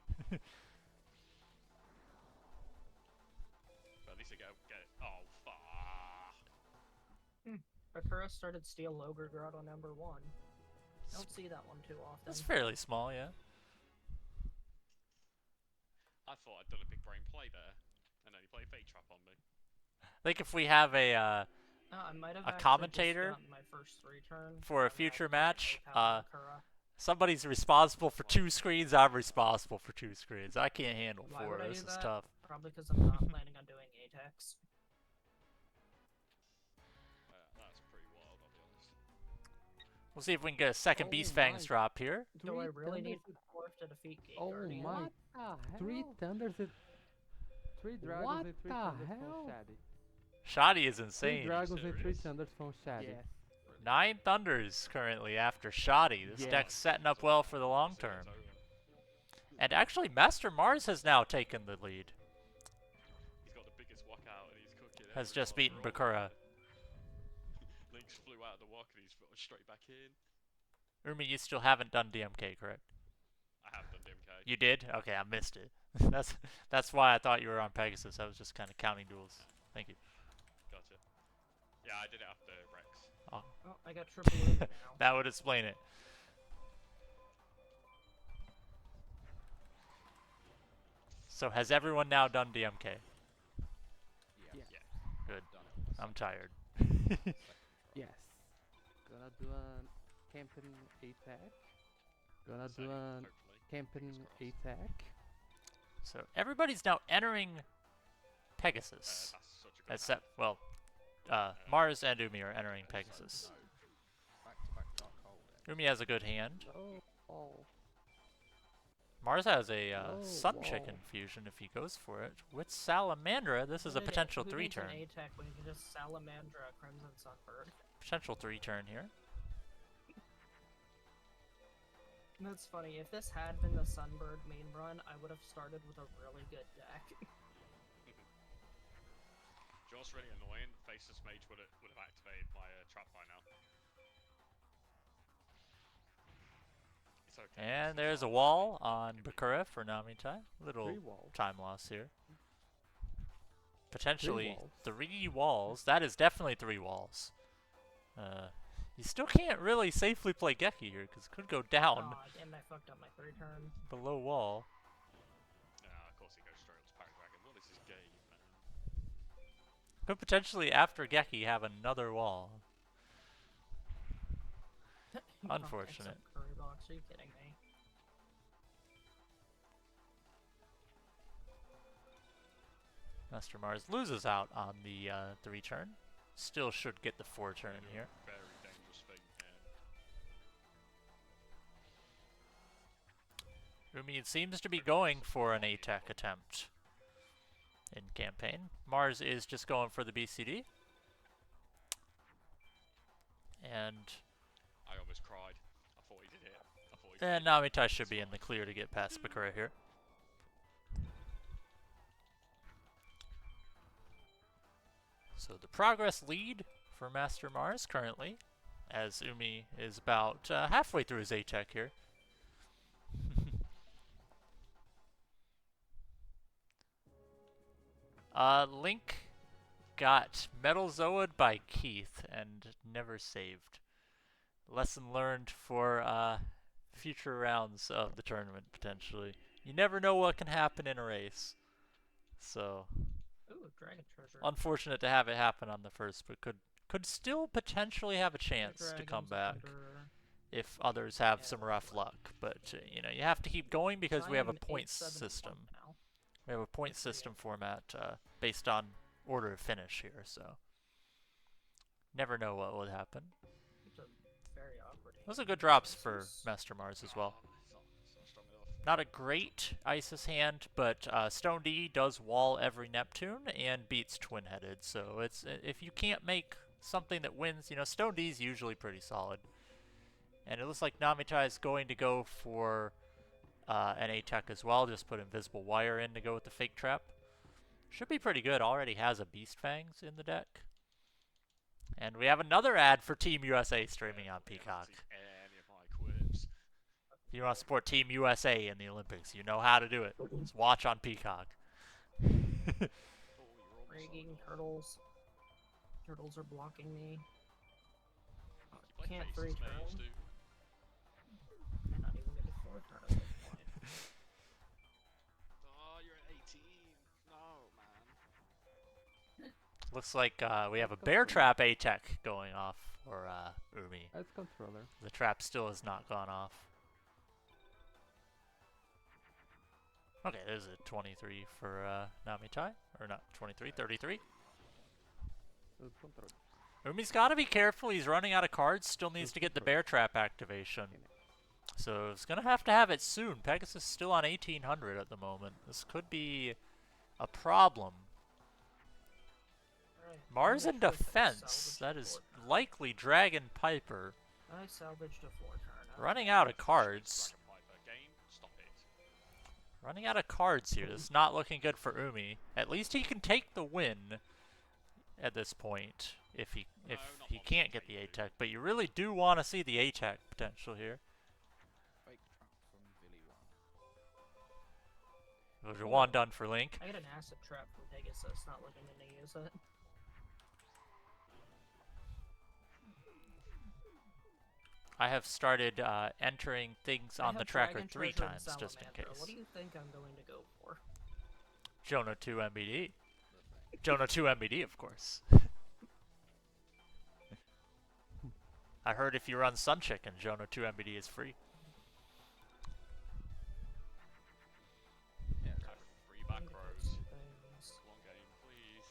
But at least I get it. Oh, fuck. Bakura started Steel Ogre Grot on number 1. Don't see that one too often. It's fairly small, yeah. I thought I'd done a big brain play there, and then he played Fate Trap on me. I think if we have a I might have a actually commentator just gotten my first 3-turn for a on that future Mythic match, Opal Bakura. somebody's responsible for 2 screens, I'm responsible for 2 screens. I can't handle Why 4. would I This do is that? tough. Probably because I'm not planning on doing Atex. That's pretty wild, I'll be honest. We'll see if we can get a second Oh Beast Fangs my. drop here. Do I really Thunders need with- 4 to defeat Gate Oh Guardian? my. What the hell? 3 thunders and 3 dragons What and 3 the thunders hell? from Shady. Shoddy is 3 insane. dragons and 3 serious? thunders from Shady. Yes. 9 Thunders currently after Shoddy. This Yeah. deck's setting up well for the long So, term. so, And actually, MasterMarz has now taken the lead. he's got the biggest walkout and he's cooking. Has just everyone. beaten Bakura. Lynx flew out of the walk and he's straight back in. Umi, you still haven't done DMK, correct? I have done DMK. You did? Okay, I missed it. that's why I thought you were on Pegasus. I was just kind of counting duels. Thank you. Gotcha. Yeah, I did it after Rex. Oh, I got triple Umi now. That would explain it. So has everyone now done DMK? Yeah. Yeah. Good. Done it. I'm tired. Yes. Gonna do a camping attack. Gonna do Same, a hopefully. camping Fingers crossed. attack. So everybody's now entering Pegasus. That's such a good Except, well, Mars and Umi are entering Pegasus. No. Back-to-back Dark Hole then. Umi has a good hand. Oh. Mars has a Oh, Sun wow. Chicken fusion if he goes for it. With Salamandra, this is a potential 3-turn. Who needs an attack when you can just Salamandra Crimson Sunbird? Potential 3-turn here. That's funny. If this had been the Sunbird main run, I would have started with a really good deck. Just really annoying. Faceless Mage would have activated my trap by now. It's okay. And there's a wall on Bakura for Namitai. Little 3 walls. time loss here. Potentially walls. 3 walls. That is definitely 3 walls. You still can't really safely play Geki here because it could go down Aw, damn, I fucked up my 3-turn. below wall. Of course he goes straight up to Pack Dragon. Well, this is gay, man. Could potentially, after Geki, have another wall. Unfortunate. Curry box, are you kidding me? MasterMarz loses out on the 3-turn. Still should get the 4-turn here. Very dangerous thing. Umi seems to be going for an ATAC attempt in campaign. Mars is just going for the BCD. And I almost cried. I thought he did it. I thought he then Namitai should be in the clear to get past Bakura here. So the progress lead for MasterMarz currently, as Umi is about halfway through his ATAC here. Link got Metal Zoa'd by Keith and never saved. Lesson learned for future rounds of the tournament, potentially. You never know what can happen in a race. So, Ooh, Dragon Treasure. unfortunate to have it happen on the first, but could still potentially have a chance to come back if others have some rough luck. But, you know, you have to keep going because we have a points system. We have a point system format based on order of finish here, so never know what would happen. It's a very awkward Those are good drops for MasterMarz as well. it's not strong enough. Not a great Isis hand, but Stone D does wall every Neptune and beats Twin-Headed. So it's if you can't make something that wins, you know, Stone D is usually pretty solid. And it looks like Namitai is going to go for an ATAC as well. Just put Invisible Wire in to go with the Fake Trap. Should be pretty good. Already has a Beast Fangs in the deck. And we have another ad for Team USA streaming on Peacock. Any of my quips. If you want to support Team USA in the Olympics, you know how to do it. Just watch on Peacock. Rigging turtles. Turtles are blocking me. You play Can't Faceless 3-turn. Mage, dude. I'm not even gonna 4-turn at this point. Oh, you're at 18. No, man. Looks like we have a Bear Trap ATAC going off for Umi. As controller. The trap still has not gone off. Okay, there's a 23 for Namitai. Or not 23, 33. As controller. Umi's got to be careful. He's running out of cards. Still needs to get the Bear Trap activation. So he's going to have it soon. Pegasus is still on 1800 at the moment. This could be a problem. Alright, Mars I'm in gonna try to defense. salvage That the is 4-turn. likely Dragon Piper. I salvaged a 4-turn. Running out of cards. Dragon Piper game. Stop it. Running out of cards here. This is not looking good for Umi. At least he can take the win at this point if he No, not one can't more get the thing, ATAC. But you really do want to see the ATAC potential here. Fake trap from Billy One. There's a one done for Link. I got an acid trap from Pegasus, not looking to use it. I have started entering things I on the have tracker Dragon 3 Treasure and times just in Salamander. case. What do you think I'm going to go for? Jonah 2 MBD. the thing. Jonah 2 MBD, of course. I heard if you run Sun Chicken, Jonah 2 MBD is free. Yeah, Have free back rows. One game, please.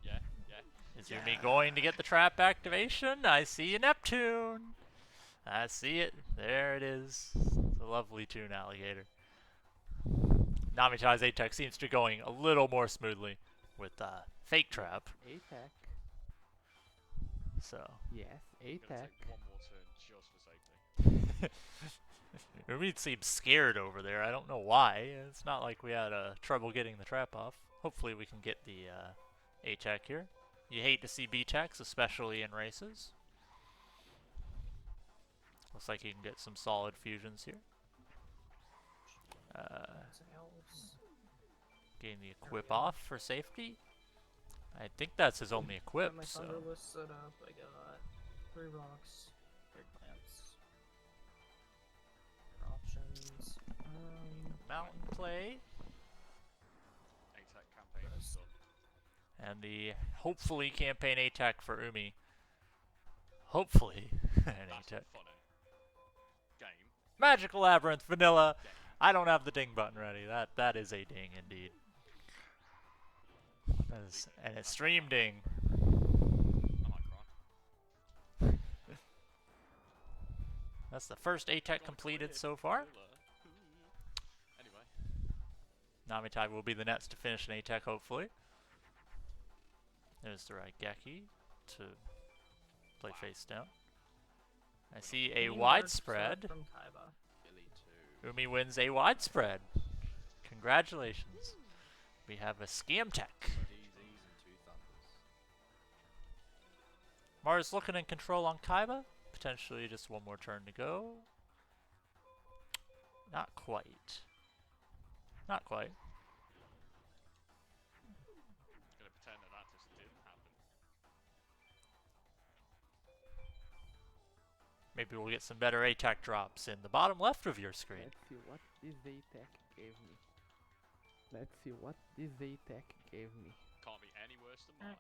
Yeah, yeah. Is Umi going to get the trap activation? I see a Neptune. I see it. There it is. It's a lovely tune, alligator. Namitai's ATEC seems to be going a little more smoothly with fake trap. ATAC. So Yes, I'm gonna ATAC. take one more turn just for safety. Umi seems scared over there. I don't know why. It's not like we had trouble getting the trap off. Hopefully we can get the ATEC here. You hate to see BTECs, especially in races. Looks like you can get some solid fusions here. Getting the equip off for safety. I think that's his only equip, My so... thunder was set up. I got 3 rocks, 3 plants. Options. Mountain play. ATAC campaign is done. And the hopefully campaign ATAC for Umi. Hopefully an That's ATAC. funny. Game. Magical Labyrinth Vanilla. I don't have the ding button ready. That is a ding indeed. That is an extreme ding. I might cry. That's the first ATAC completed so far. Anyway. Namitai will be the next to finish an ATAC hopefully. There's the right Geki to play face down. I see a widespread. From Kaiba. Billy 2. Umi wins a widespread. Congratulations. We have a scam tech. DZs and 2 thunders. Mars looking in control on Kaiba. Potentially just one more turn to go. Not quite. Not quite. Gonna pretend that just didn't happen. Maybe we'll get some better ATAC drops in the bottom left of your screen. Let's see what this ATAC gave me. Let's see what this ATAC gave me. Can't be any worse than mine.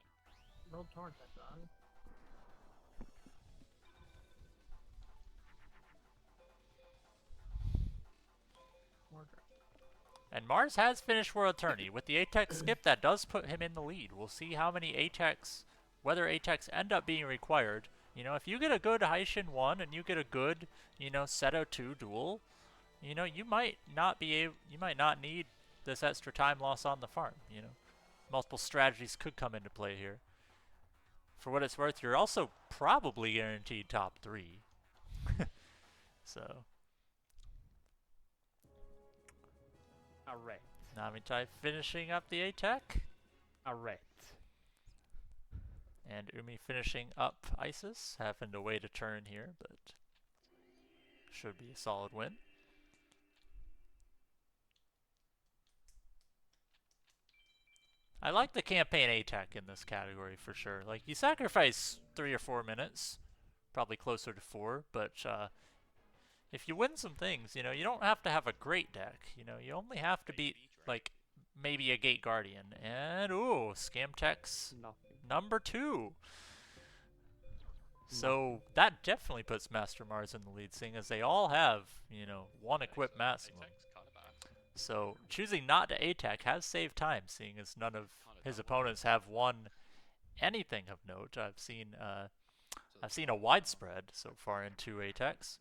No torrent that done. More dra- And Mars has finished World Tourney. With the ATEC skip, that does put him in the lead. We'll see how many ATECs, whether ATECs end up being required. You know, if you get a good Haishin 1 and you get a good, you know, Seto 2 duel, you know, you might not be able, you might not need this extra time loss on the farm, you know. Multiple strategies could come into play here. For what it's worth, you're also probably guaranteed top 3. So, Alright. Namitai finishing up the ATEC. Alright. And Umi finishing up Isis, having to wait a turn here, but should be a solid win. I like the campaign ATAC in this category for sure. Like, you sacrifice 3 or 4 minutes, probably closer to 4, but if you win some things, you know, you don't have to have a great deck. You know, you only have to beat, like, maybe a Gate Guardian. And, ooh, Scam Tech's Nothing. number 2. So that definitely puts MasterMarz in the lead, seeing as they all have, you know, 1 equip maximum. ATAC's kinda bad. So choosing not to ATAC has saved time, seeing as none of his opponents have won anything of note. I've seen a widespread so far in 2 ATACs.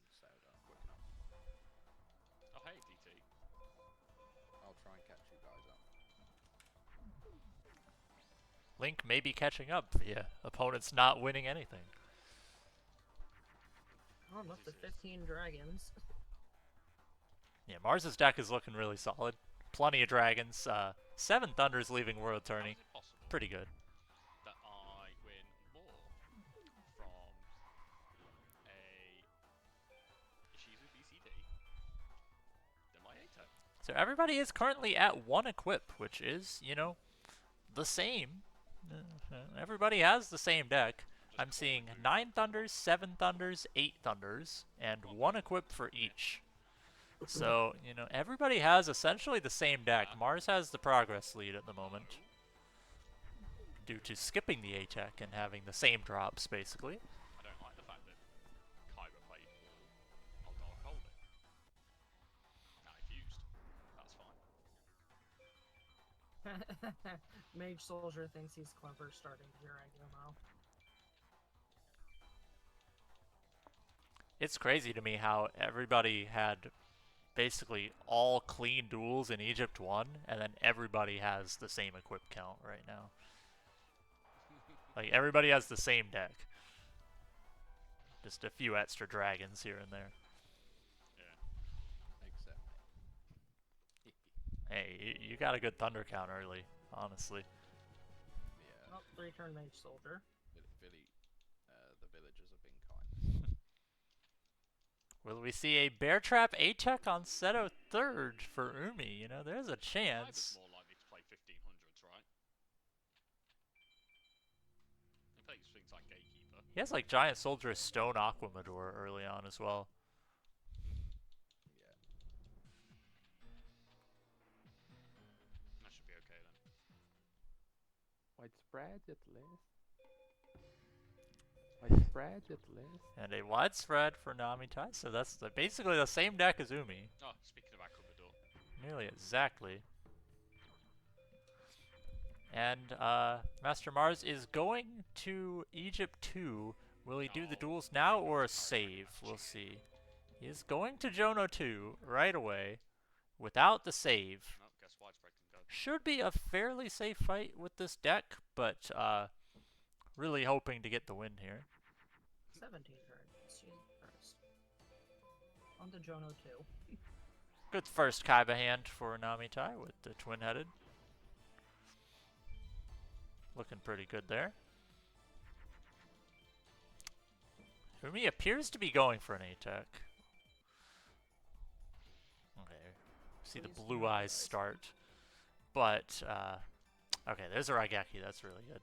Oh hey, DT. I'll try and catch you guys up. Link may be catching up via opponents not winning anything. Oh, I'm up to 15 dragons. Yeah, Mars's deck is looking really solid. Plenty of dragons. 7 Thunders leaving World How Tourney. is it possible Pretty good. that I win more from a Ishizu BCD than my ATAC? So everybody is currently at 1 equip, which is, you know, the same. Everybody has the same deck. I'm seeing 9 Thunders, 7 Thunders, 8 Thunders, and 1 equip for each. So, you know, everybody has essentially the same deck. Mars has the progress lead at the moment, due to skipping the A-Tech and having the same drops, basically. I don't like the fact that Kyber played all Dark Holding. Nah, he fused. That's fine. Mage Soldier thinks he's clever starting during UMO. It's crazy to me how everybody had basically all clean duels in Egypt 1, and then everybody has the same equip count right now. Like, everybody has the same deck. Just a few extra dragons here and there. Yeah. Except me. Hey, you got a good thunder count early, honestly. Yeah. Oh, 3-turn Mage Soldier. The villagers have been kind this time. Will we see a Bear Trap A-Tech on Seto 3rd for Umi? You know, there's a Kyber's chance. more likely to play 1500s, right? He plays things like Gatekeeper. He has like Giant Soldier Stone Aquamador early on as well. Yeah. That should be okay then. Widespread at least. Widespread at least. And a widespread for Namitai, so that's basically the same deck as Umi. Oh, speaking of Aquamador. Nearly exactly. And MasterMarz is going to Egypt 2. Will he do the duels now or a save? We'll see. He is going to Jono 2 right away without the save. No, guess Widespread can go. Should be a fairly safe fight with this deck, but really hoping to get the win here. 17 turns. Jesus Christ. On to Jono 2. Good first Kaiba hand for Namitai with the twin-headed. Looking pretty good there. Umi appears to be going for an A-Tech. Okay, see the blue eyes start. But, okay, there's a Raigeki, that's really good.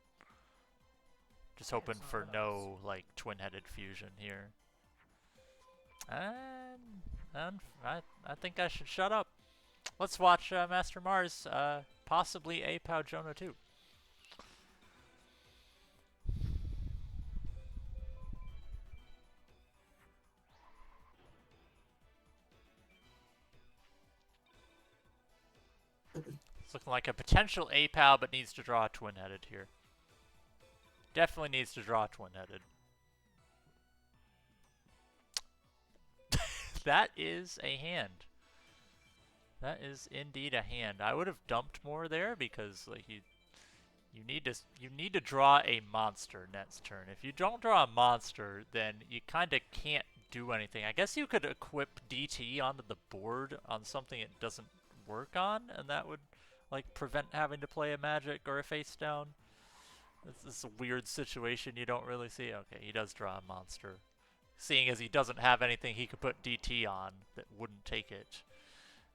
Just hoping for no, like, twin-headed fusion here. And I think I should shut up. Let's watch MasterMarz, possibly A-Pow Jono 2. It's looking like a potential A-Pow, but needs to draw a twin-headed here. Definitely needs to draw a twin-headed. That is a hand. That is indeed a hand. I would have dumped more there because like you need to draw a monster next turn. If you don't draw a monster, then you kind of can't do anything. I guess you could equip DT onto the board on something it doesn't work on, and that would like prevent having to play a magic or a face down. This is a weird situation you don't really see. Okay, he does draw a monster. Seeing as he doesn't have anything he could put DT on that wouldn't take it.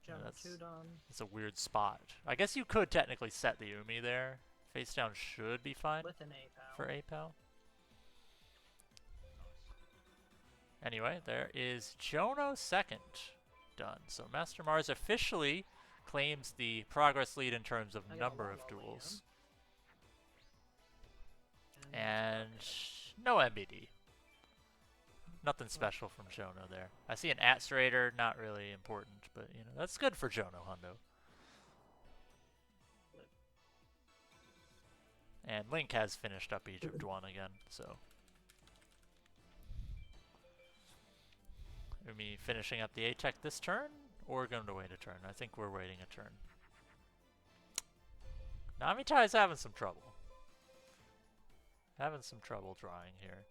Jono 2 done. It's a weird spot. I guess you could technically set the Umi there. Face down should be fine With an A-Pow. for A-Pow. Anyway, there is Jono 2nd done. So MasterMarz officially claims the progress lead in terms of number of duels. And no MBD. Nothing special from Jono there. I see an Atstrator, not really important, but you know, that's good for Jono Hundo. And Link has finished up Egypt 1 again, so. Umi finishing up the A-Tech this turn, or going to wait a turn? I think we're waiting a turn. Namitai's having some trouble. Having some trouble drawing here.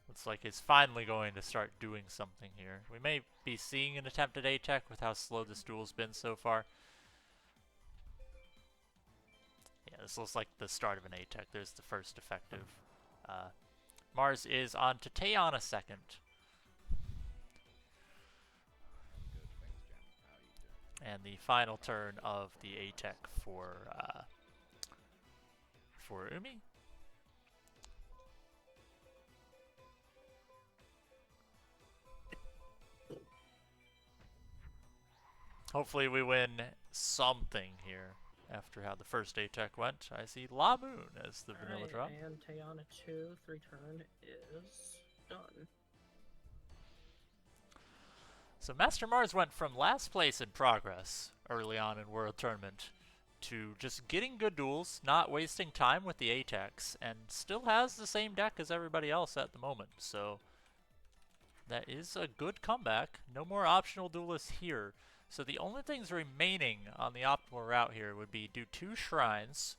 Looks like he's finally going to start doing something here. We may be seeing an attempt at A-Tech with how slow this duel's been so far. Yeah, this looks like the start of an A-Tech. There's the first effective. Mars is on to Taeon 2nd. Good, thanks, Jam. How are you doing? And the final turn of the A-Tech for Umi. Hopefully we win something here after how the first A-Tech went. I see La Moon as the vanilla Alright, drop. and Tayana 2, 3 turn is done. So MasterMarz went from last place in progress early on in World Tournament to just getting good duels, not wasting time with the A-Techs, and still has the same deck as everybody else at the moment. So that is a good comeback. No more optional duelists here. So the only things remaining on the optimal route here would be do 2 shrines,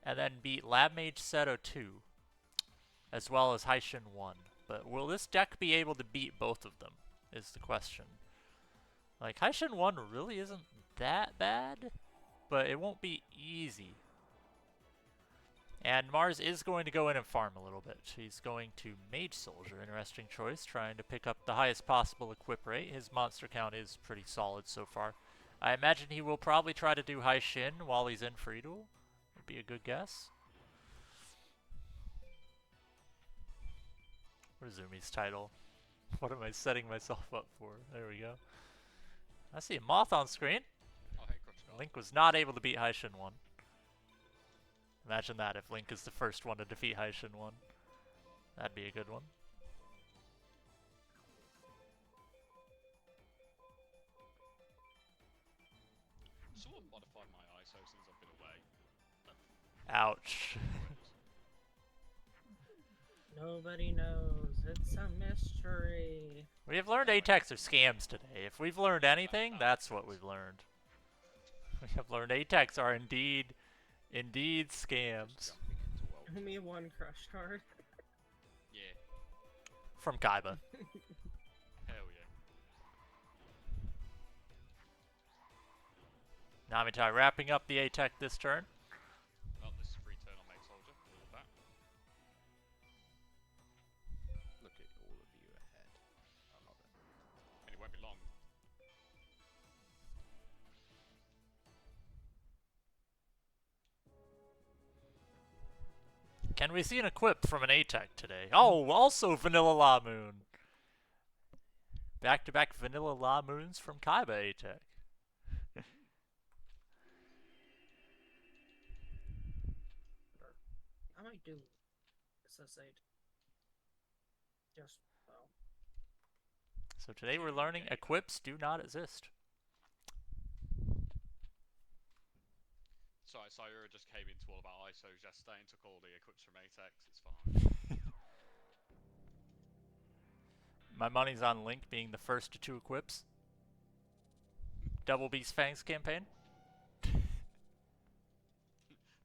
and then beat Lab Mage Seto 2, as well as Haishin 1. But will this deck be able to beat both of them, is the question. Like, Haishin 1 really isn't that bad, but it won't be easy. And Marz is going to go in and farm a little bit. He's going to Mage Soldier, interesting choice, trying to pick up the highest possible equip rate. His monster count is pretty solid so far. I imagine he will probably try to do Haishin while he's in free duel. Would be a good guess. Where's Umi's title? What am I setting myself up for? There we go. I see a moth on screen. Oh, hey, Crunch. Link was not able to beat Haishin 1. Imagine that if Link is the first one to defeat Haishin 1. That'd be a good one. Someone modified my ISO since I've been away. Ouch. Nobody knows. It's a mystery. We have learned A-Techs are scams today. If we've learned anything, that's what we've learned. We have learned A-Techs are indeed scams. Give me 1 crush card. Yeah. From Kaiba. Hell yeah. Namitai wrapping up the A-Tech this turn. Oh, this is free turn on Mage Soldier. All of that. Look at all of you ahead. I love it. And it won't be long. Can we see an equip from an A-Tech today? Oh, also Vanilla La Moon. Back-to-back Vanilla La Moons from Kaiba A-Tech. I might do SS8. Just, well. So today we're learning equips do not exist. Sorry, Sayura just came into all about ISOs yesterday and took all the equips from Atex. It's fine. My money's on Link being the first to 2 equips. Double Beast Fangs campaign.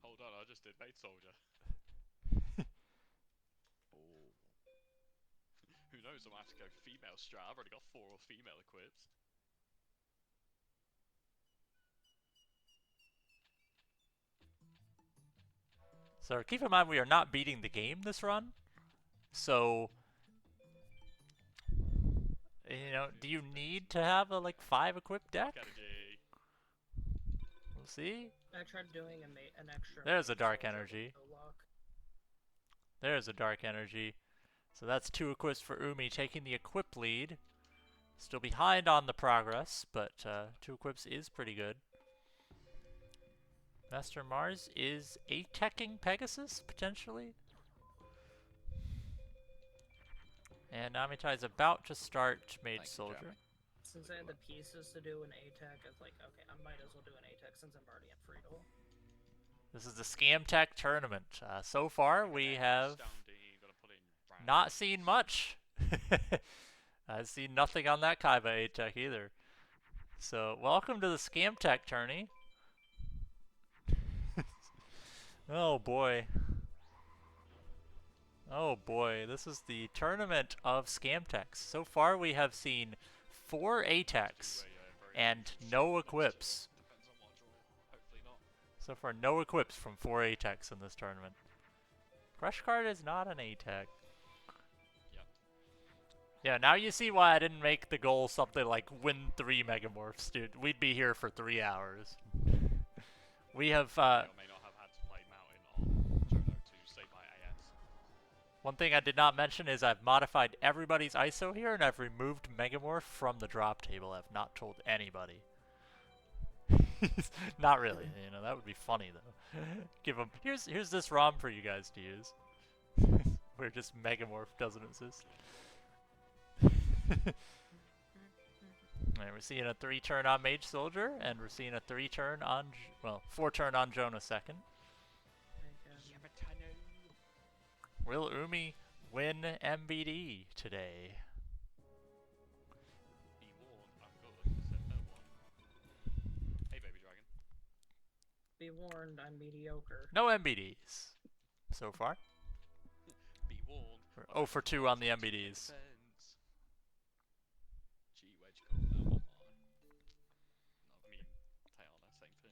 Hold on, I just did Mage Soldier. Oh, Who knows, I might have to go female strat. I've already got 4 female equips. So keep in mind we are not beating the game this run. So, you know, do you need to have a like 5 equipped deck? Energy. We'll see. I tried doing an extra. There's a dark soldier energy. with no lock. There's a dark energy. So that's 2 equips for Umi, taking the equip lead. Still behind on the progress, but 2 equips is pretty good. MasterMarz is A-Teching Pegasus, potentially. And Namitai is about to start Mage Thank you, Soldier. Jeremy. Since I had the pieces to do an A-Tech, I was like, okay, I might as well do an A-Tech since I'm already in free duel. This is the Scam Tech tournament. So far, we have Astounding, gotta put it in round not six. seen much. I've seen nothing on that Kaiba A-Tech either. So, welcome to the Scam Tech tourney. Oh boy. Oh boy, this is the tournament of Scam Techs. So far, we have seen 4 A-Techs and no equips. Depends on what draw. Hopefully not. So far, no equips from 4 A-Techs in this tournament. Crush Card is not an A-Tech. Yep. Yeah, now you see why I didn't make the goal something like win 3 Megamorphs, dude. We'd be here for 3 hours. We have, May or may not have had to play Mountain on Jono to save my AS. one thing I did not mention is I've modified everybody's ISO here, and I've removed Megamorph from the drop table. I've not told anybody. Not really. You know, that would be funny though. Give them. Here's this ROM for you guys to use. Where just Megamorph doesn't exist. And we're seeing a 3-turn on Mage Soldier, and we're seeing a 3-turn on, 4-turn on Jonah second. Will Umi win MBD today? Be warned, I'm good. Said no one. Hey, baby dragon. Be warned, I'm mediocre. No MBDs so far. Be warned. We're 0 for 2 on the MBDs. G-Wedge called out I mean, Tiana, same thing.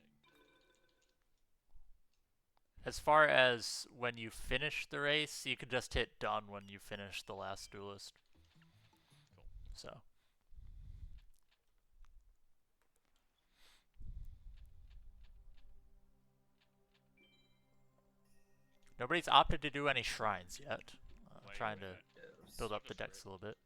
As far as when you finish the race, you can just hit done when you finish the last duelist. Cool. So. Nobody's opted to do any shrines yet. Wait, Trying wait, to wait. build up the Just decks a little bit.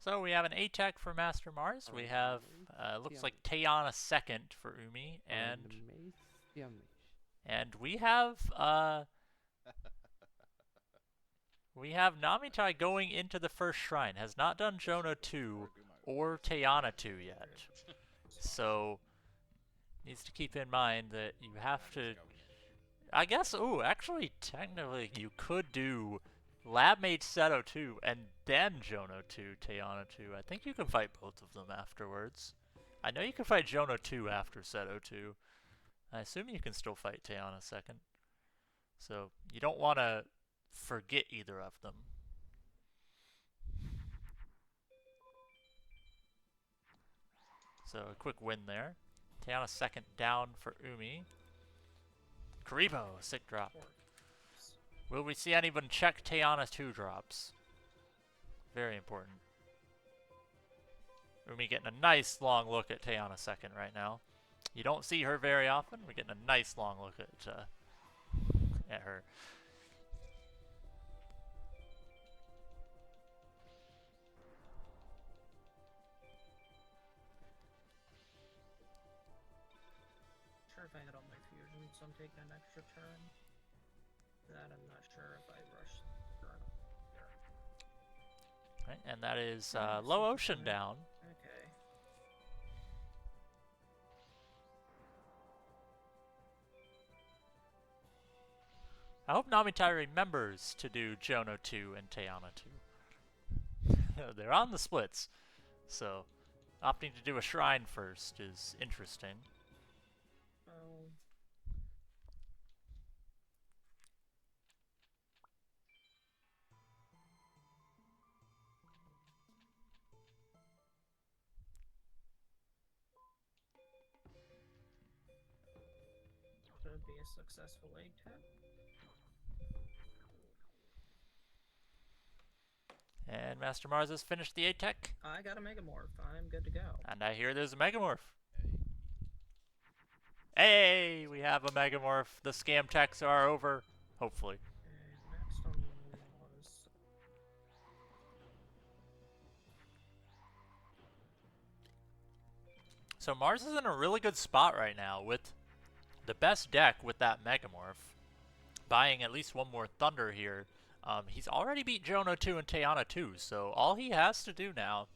So we have an A-Tech for MasterMarz. We have, looks like Tayana second for Umi, and we have, Namitai going into the first shrine. Has not done Jonah 2 or Tayana 2 yet. So, needs to keep in mind that you have to, I guess, actually, technically, you could do Lab Mage Seto 2 and then Jonah 2, Tayana 2. I think you can fight both of them afterwards. I know you can fight Jonah 2 after Seto 2. I assume you can still fight Tayana second. So, you don't want to forget either of them. So, a quick win there. Tayana second down for Umi. Karibo, sick drop. Will we see anyone check Tayana 2 drops? Very important. Umi getting a nice long look at Tayana second right now. You don't see her very often. We're getting a nice long look at her. Sure if I hit all my fusions, I'm taking an extra turn. That I'm not sure if I rush turn. Right, and that is Low Ocean down. Okay. I hope Namitai remembers to do Jono 2 and Tayana 2. They're on the splits, so opting to do a shrine first is interesting. Oh. Should be a successful A-Tech. And MasterMarz has finished the A-Tech. I got a Megamorph. I'm good to go. And I hear there's a Megamorph. Hey, we have a Megamorph. The scam techs are over. Hopefully. And next on was... So Mars is in a really good spot right now with the best deck with that Megamorph. Buying at least one more Thunder here. He's already beat Jono 2 and Tayana 2, so all he has to do now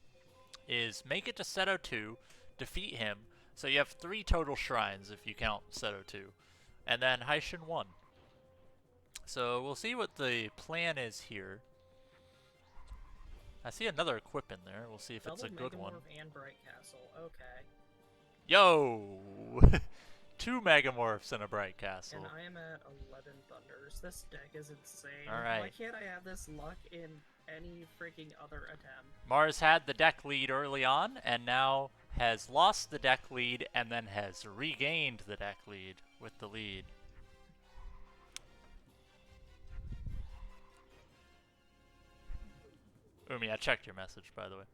is make it to Seto 2, defeat him, so you have 3 total shrines if you count Seto 2, and then Haishin 1. So we'll see what the plan is here. I see another equip in there. We'll see if it's a good one. Megamorph and Bright Castle. Okay. Yo! 2 Megamorphs and a Bright Castle. And I am at 11 Thunders. This deck is insane. Alright. Why can't I have this luck in any freaking other attempt? Mars had the deck lead early on, and now has lost the deck lead, and then has regained the deck lead with the lead. Umi, I checked your message, by the way.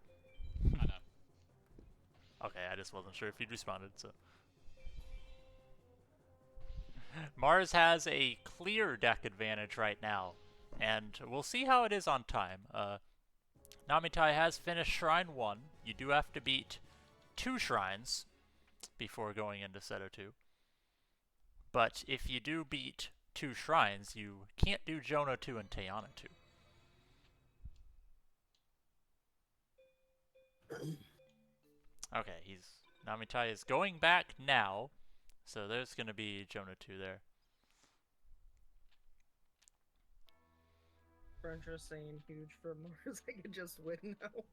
I know. Okay, I just wasn't sure if you'd responded, so. Mars has a clear deck advantage right now, and we'll see how it is on time. Namitai has finished Shrine 1. You do have to beat 2 shrines before going into Seto 2. But if you do beat 2 shrines, you can't do Jonah 2 and Tayana 2. Okay, Namitai is going back now, so there's going to be Jonah 2 there. French are saying huge for Mars. I could just win now.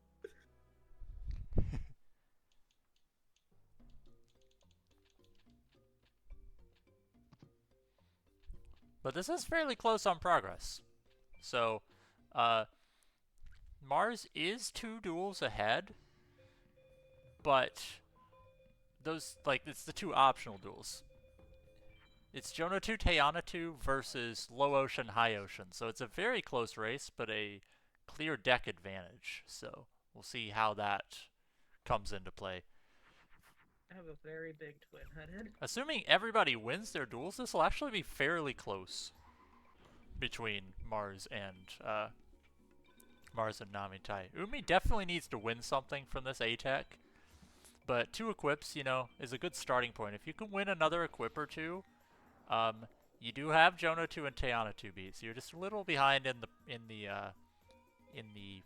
But this is fairly close on progress. So, Mars is 2 duels ahead, but those, like, it's the 2 optional duels. It's Jonah 2, Tayana 2 versus Low Ocean, High Ocean. So it's a very close race, but a clear deck advantage. So we'll see how that comes into play. I have a very big twin-headed. Assuming everybody wins their duels, this will actually be fairly close between Mars and Namitai. Umi definitely needs to win something from this A-Tech, but 2 equips, you know, is a good starting point. If you can win another equip or 2, you do have Jonah 2 and Tayana 2 beats. You're just a little behind in the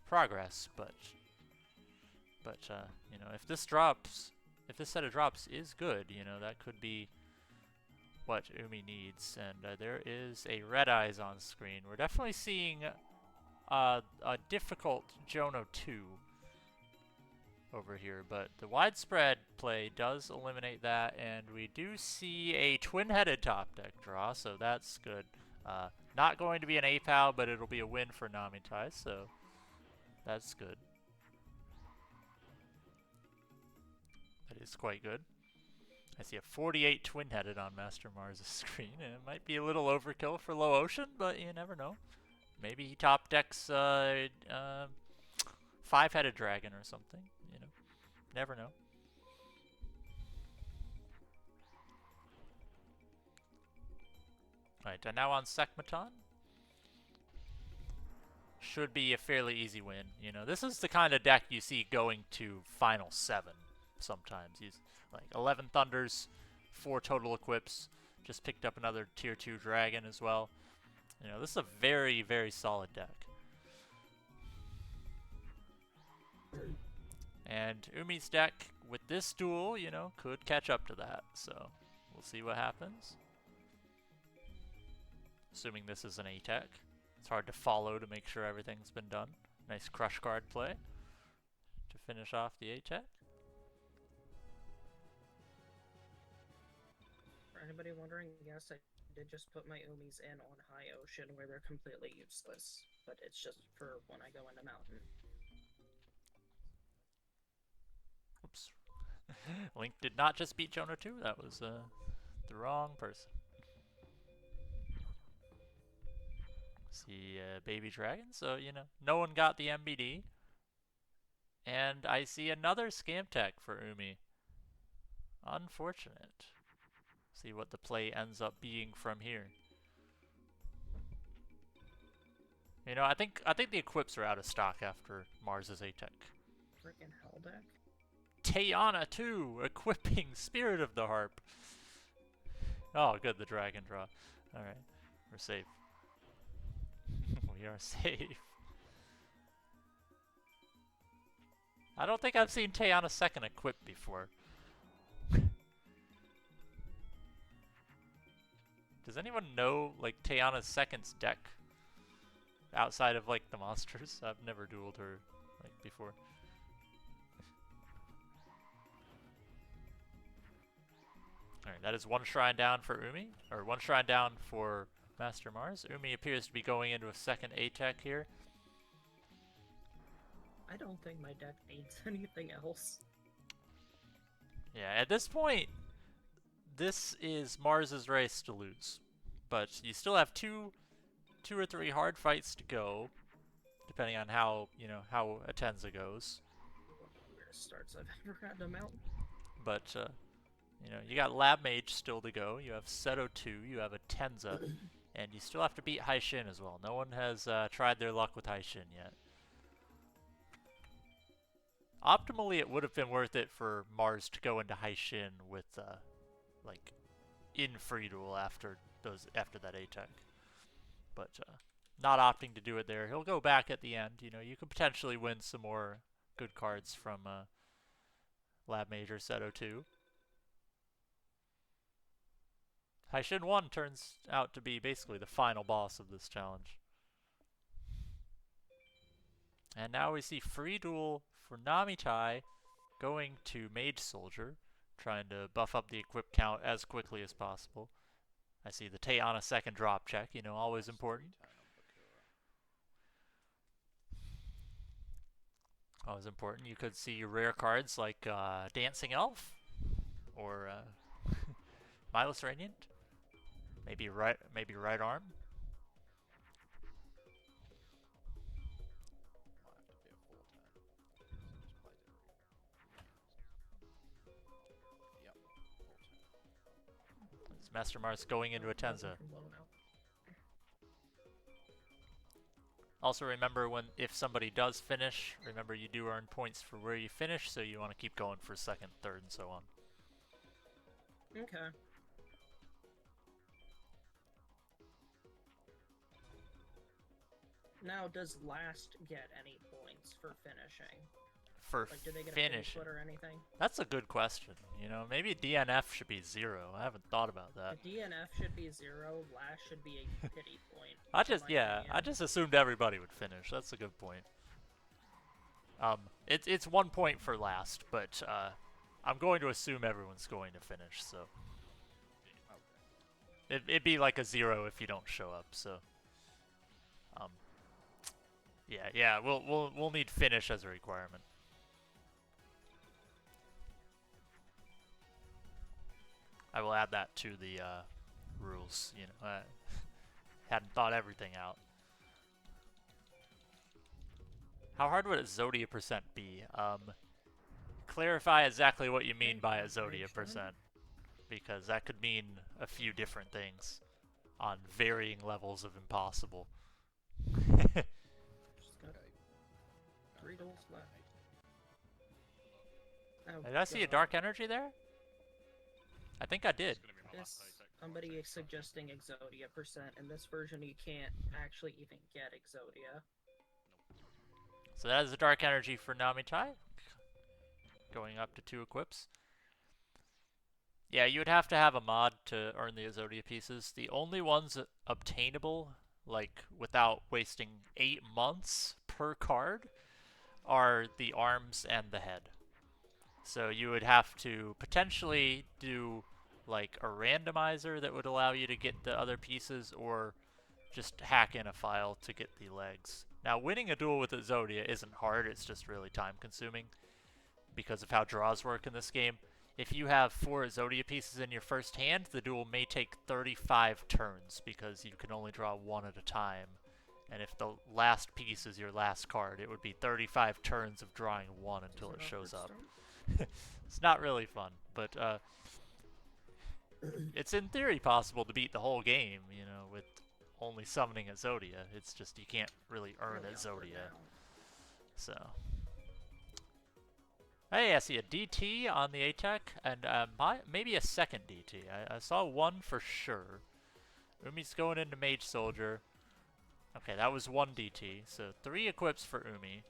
progress, but you know, if this set of drops is good, you know, that could be what Umi needs. And there is a Red Eyes on screen. We're definitely seeing a difficult Jonah 2 over here, but the widespread play does eliminate that, and we do see a twin-headed top deck draw, so that's good. Not going to be an APAL, but it'll be a win for Namitai, so that's good. That is quite good. I see a 48 twin-headed on MasterMarz's screen, and it might be a little overkill for Low Ocean, but you never know. Maybe he top decks 5-headed dragon or something. You know, never know. Alright, and now on Sekmaton. Should be a fairly easy win. You know, this is the kind of deck you see going to Final 7 sometimes. He's like 11 Thunders, 4 total equips. Just picked up another Tier 2 Dragon as well. You know, this is a very, very solid deck. And Umi's deck with this duel, you know, could catch up to that. So we'll see what happens. Assuming this is an A-Tech. It's hard to follow to make sure everything's been done. Nice crush card play to finish off the A-Tech. For anybody wondering, yes, I did just put my Umis in on High Ocean where they're completely useless. But it's just for when I go into Mountain. Oops. Link did not just beat Jonah 2. That was the wrong person. See Baby Dragon. So, you know, no one got the MBD. And I see another Scam Tech for Umi. Unfortunate. See what the play ends up being from here. You know, I think the equips are out of stock after Marz's A-Tech. Freaking hell deck. Tayana 2, equipping Spirit of the Harp. Oh, good, the dragon draw. Alright, we're safe. We are safe. I don't think I've seen Tayana 2nd equipped before. Does anyone know, like, Tayana 2nd's deck? Outside of, like, the monsters? I've never dueled her, like, before. Alright, that is 1 shrine down for Umi, or 1 shrine down for MasterMarz. Umi appears to be going into a 2nd A-Tech here. I don't think my deck needs anything else. Yeah, at this point, this is Marz's race to lose. But you still have two or three hard fights to go, depending on how, you know, how Atenza goes. One of the weirdest starts I've ever had to mount. But, You know, you got Lab Mage still to go. You have Seto 2. You have a Tenza. And you still have to beat Haishin as well. No one has tried their luck with Haishin yet. Optimally, it would have been worth it for Marz to go into Haishin with, like, in free duel after that A-Tech. But not opting to do it there. He'll go back at the end. You know, you could potentially win some more good cards from Lab Major Seto 2. Haishin 1 turns out to be basically the final boss of this challenge. And now we see free duel for Namitai going to Mage Soldier, trying to buff up the equip count as quickly as possible. I see the Tate on a second drop check, you know, always important. Always important. You could see rare cards like Dancing Elf or Milus Radiant. Maybe right arm. It's MasterMarz going into a Tenza. Also remember if somebody does finish, remember you do earn points for where you finish, so you want to keep going for second, third, and so on. Okay. Now, does last get any points for finishing? For like, do they get a finish foot or anything? That's a good question. You know, maybe DNF should be 0. I haven't thought about that. The DNF should be 0. Last should be a pity point. I just assumed everybody would finish. That's a good point. It's 1 point for last, but I'm going to assume everyone's going to finish. So it'd be like a 0 if you don't show up. So yeah, we'll need finish as a requirement. I will add that to the rules. You know, I hadn't thought everything out. How hard would a Zodia percent be? Clarify exactly what you mean by a Zodia percent, because that could mean a few different things on varying levels of impossible. Just got 3 duels left. Did I see a dark energy there? I think I did. Somebody is suggesting Exodia percent. In this version, you can't actually even get Exodia. So that is a dark energy for Namitai. Going up to 2 equips. Yeah, you would have to have a mod to earn the Exodia pieces. The only ones obtainable, like without wasting 8 months per card, are the arms and the head. So you would have to potentially do like a randomizer that would allow you to get the other pieces, or just hack in a file to get the legs. Now, winning a duel with Exodia isn't hard, it's just really time consuming because of how draws work in this game. If you have 4 Exodia pieces in your first hand, the duel may take 35 turns because you can only draw 1 at a time. And if the last piece is your last card, it would be 35 turns of drawing 1 until it shows up. It's not really fun, but it's in theory possible to beat the whole game, you know, with only summoning Exodia. It's just you can't really earn Exodia. So, hey, I see a DT on the A-Tech, and maybe a second DT. I saw 1 for sure. Umi's going into Mage Soldier. Okay, that was 1 DT, so 3 equips for Umi.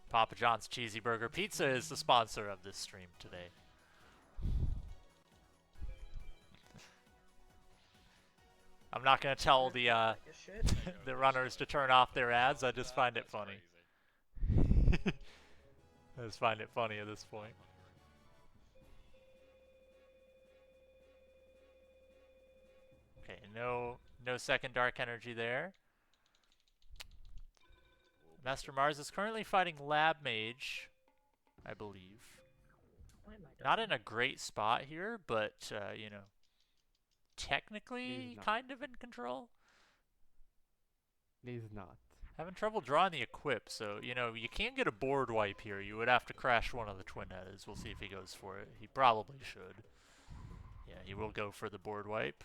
Papa John's Cheesy Burger Pizza is the sponsor of this stream today. I'm not going to tell the the runners to turn off their ads. I just find it funny. I just find it funny at this point. Okay, no second dark energy there. MasterMarz is currently fighting Lab Mage, I believe. Not in a great spot here, but, you know, technically kind of in control. He's not. Having trouble drawing the equip, so, you know, you can't get a board wipe here. You would have to crash one of the twin-headers. We'll see if he goes for it. He probably should. Yeah, he will go for the board wipe.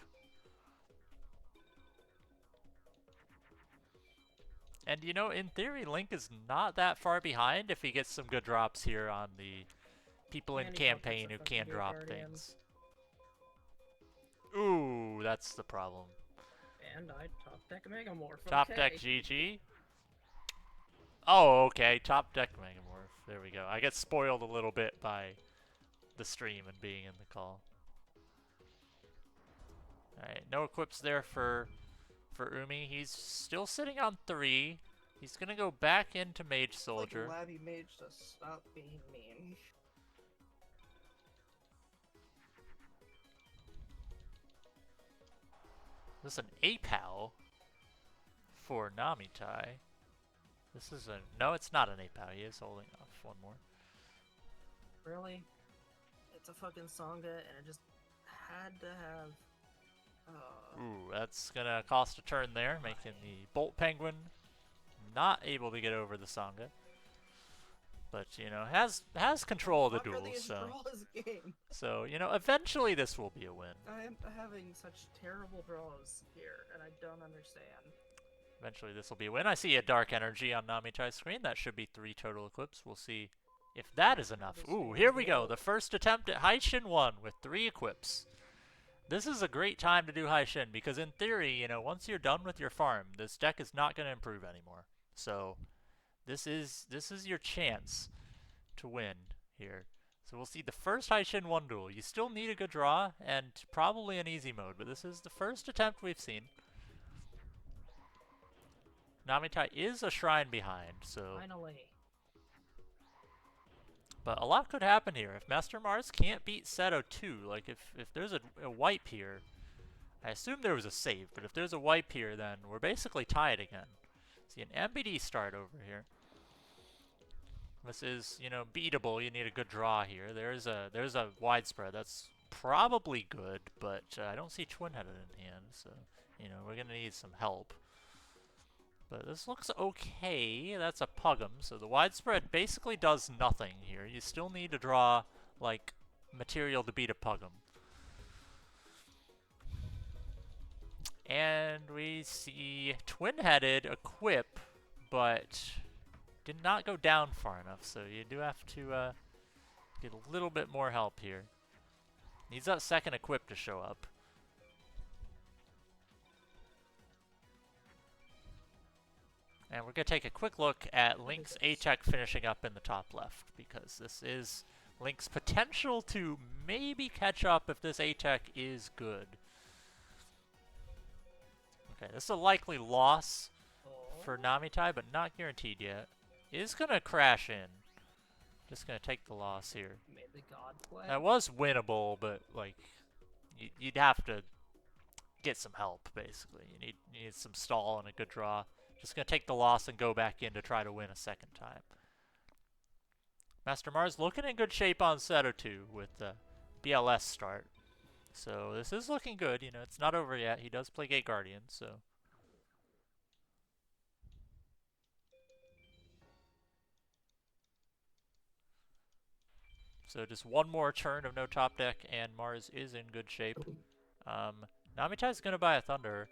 And, you know, in theory, Link is not that far behind if he gets some good drops here on the people in And he bumped campaign who himself can into a drop guardian. things. Ooh, that's the problem. And I top deck Megamorph. Top okay. deck GG. Oh, okay. Top deck Megamorph. There we go. I get spoiled a little bit by the stream and being in the call. Alright, no equips there for Umi. He's still sitting on 3. He's gonna go back into Mage Soldier. Like Labby Mage to stop being mean. This is an APOW for Namitai. This is a... No, it's not an APOW. He is holding off one more. Really? It's a fucking Sangha, and it just had to have... Ooh, that's gonna cost a turn there, making the Bolt Penguin not able to get over the Sangha. But, you know, has control of the duel, so... So, you know, eventually this will be a win. I am having such terrible draws here, and I don't understand. Eventually this will be a win. I see a Dark Energy on Namitai's screen. That should be 3 total equips. We'll see if that is enough. Ooh, here we go. The first attempt at Haishin 1 with 3 equips. This is a great time to do Haishin because in theory, you know, once you're done with your farm, this deck is not going to improve anymore. So this is your chance to win here. So we'll see the first Haishin 1 duel. You still need a good draw and probably an easy mode, but this is the first attempt we've seen. Namitai is a shrine behind, so... Finally. But a lot could happen here. If MasterMarz can't beat Seto 2, like if there's a wipe here, I assume there was a save, but if there's a wipe here, then we're basically tied again. See an MBD start over here. This is, you know, beatable. You need a good draw here. There's a widespread. That's probably good, but I don't see twin-headed in hand, so, you know, we're gonna need some help. But this looks okay. That's a Pugum, so the widespread basically does nothing here. You still need to draw, like, material to beat a Pugum. And we see twin-headed equip, but did not go down far enough, so you do have to get a little bit more help here. Needs that second equip to show up. And we're going to take a quick look at Link's A-Tech finishing up in the top left, because this is Link's potential to maybe catch up if this A-Tech is good. Okay, this is a likely loss for Namitai, but not guaranteed yet. Is going to crash in. Just going to take the loss here. Made the god play. That was winnable, but, like, you'd have to get some help, basically. You need some stall and a good draw. Just going to take the loss and go back in to try to win a second time. MasterMarz looking in good shape on Seto 2 with the BLS start. So this is looking good. You know, it's not over yet. He does play Gate Guardian, so... So just one more turn of no top deck, and Marz is in good shape. Namitai's going to buy a Thunder.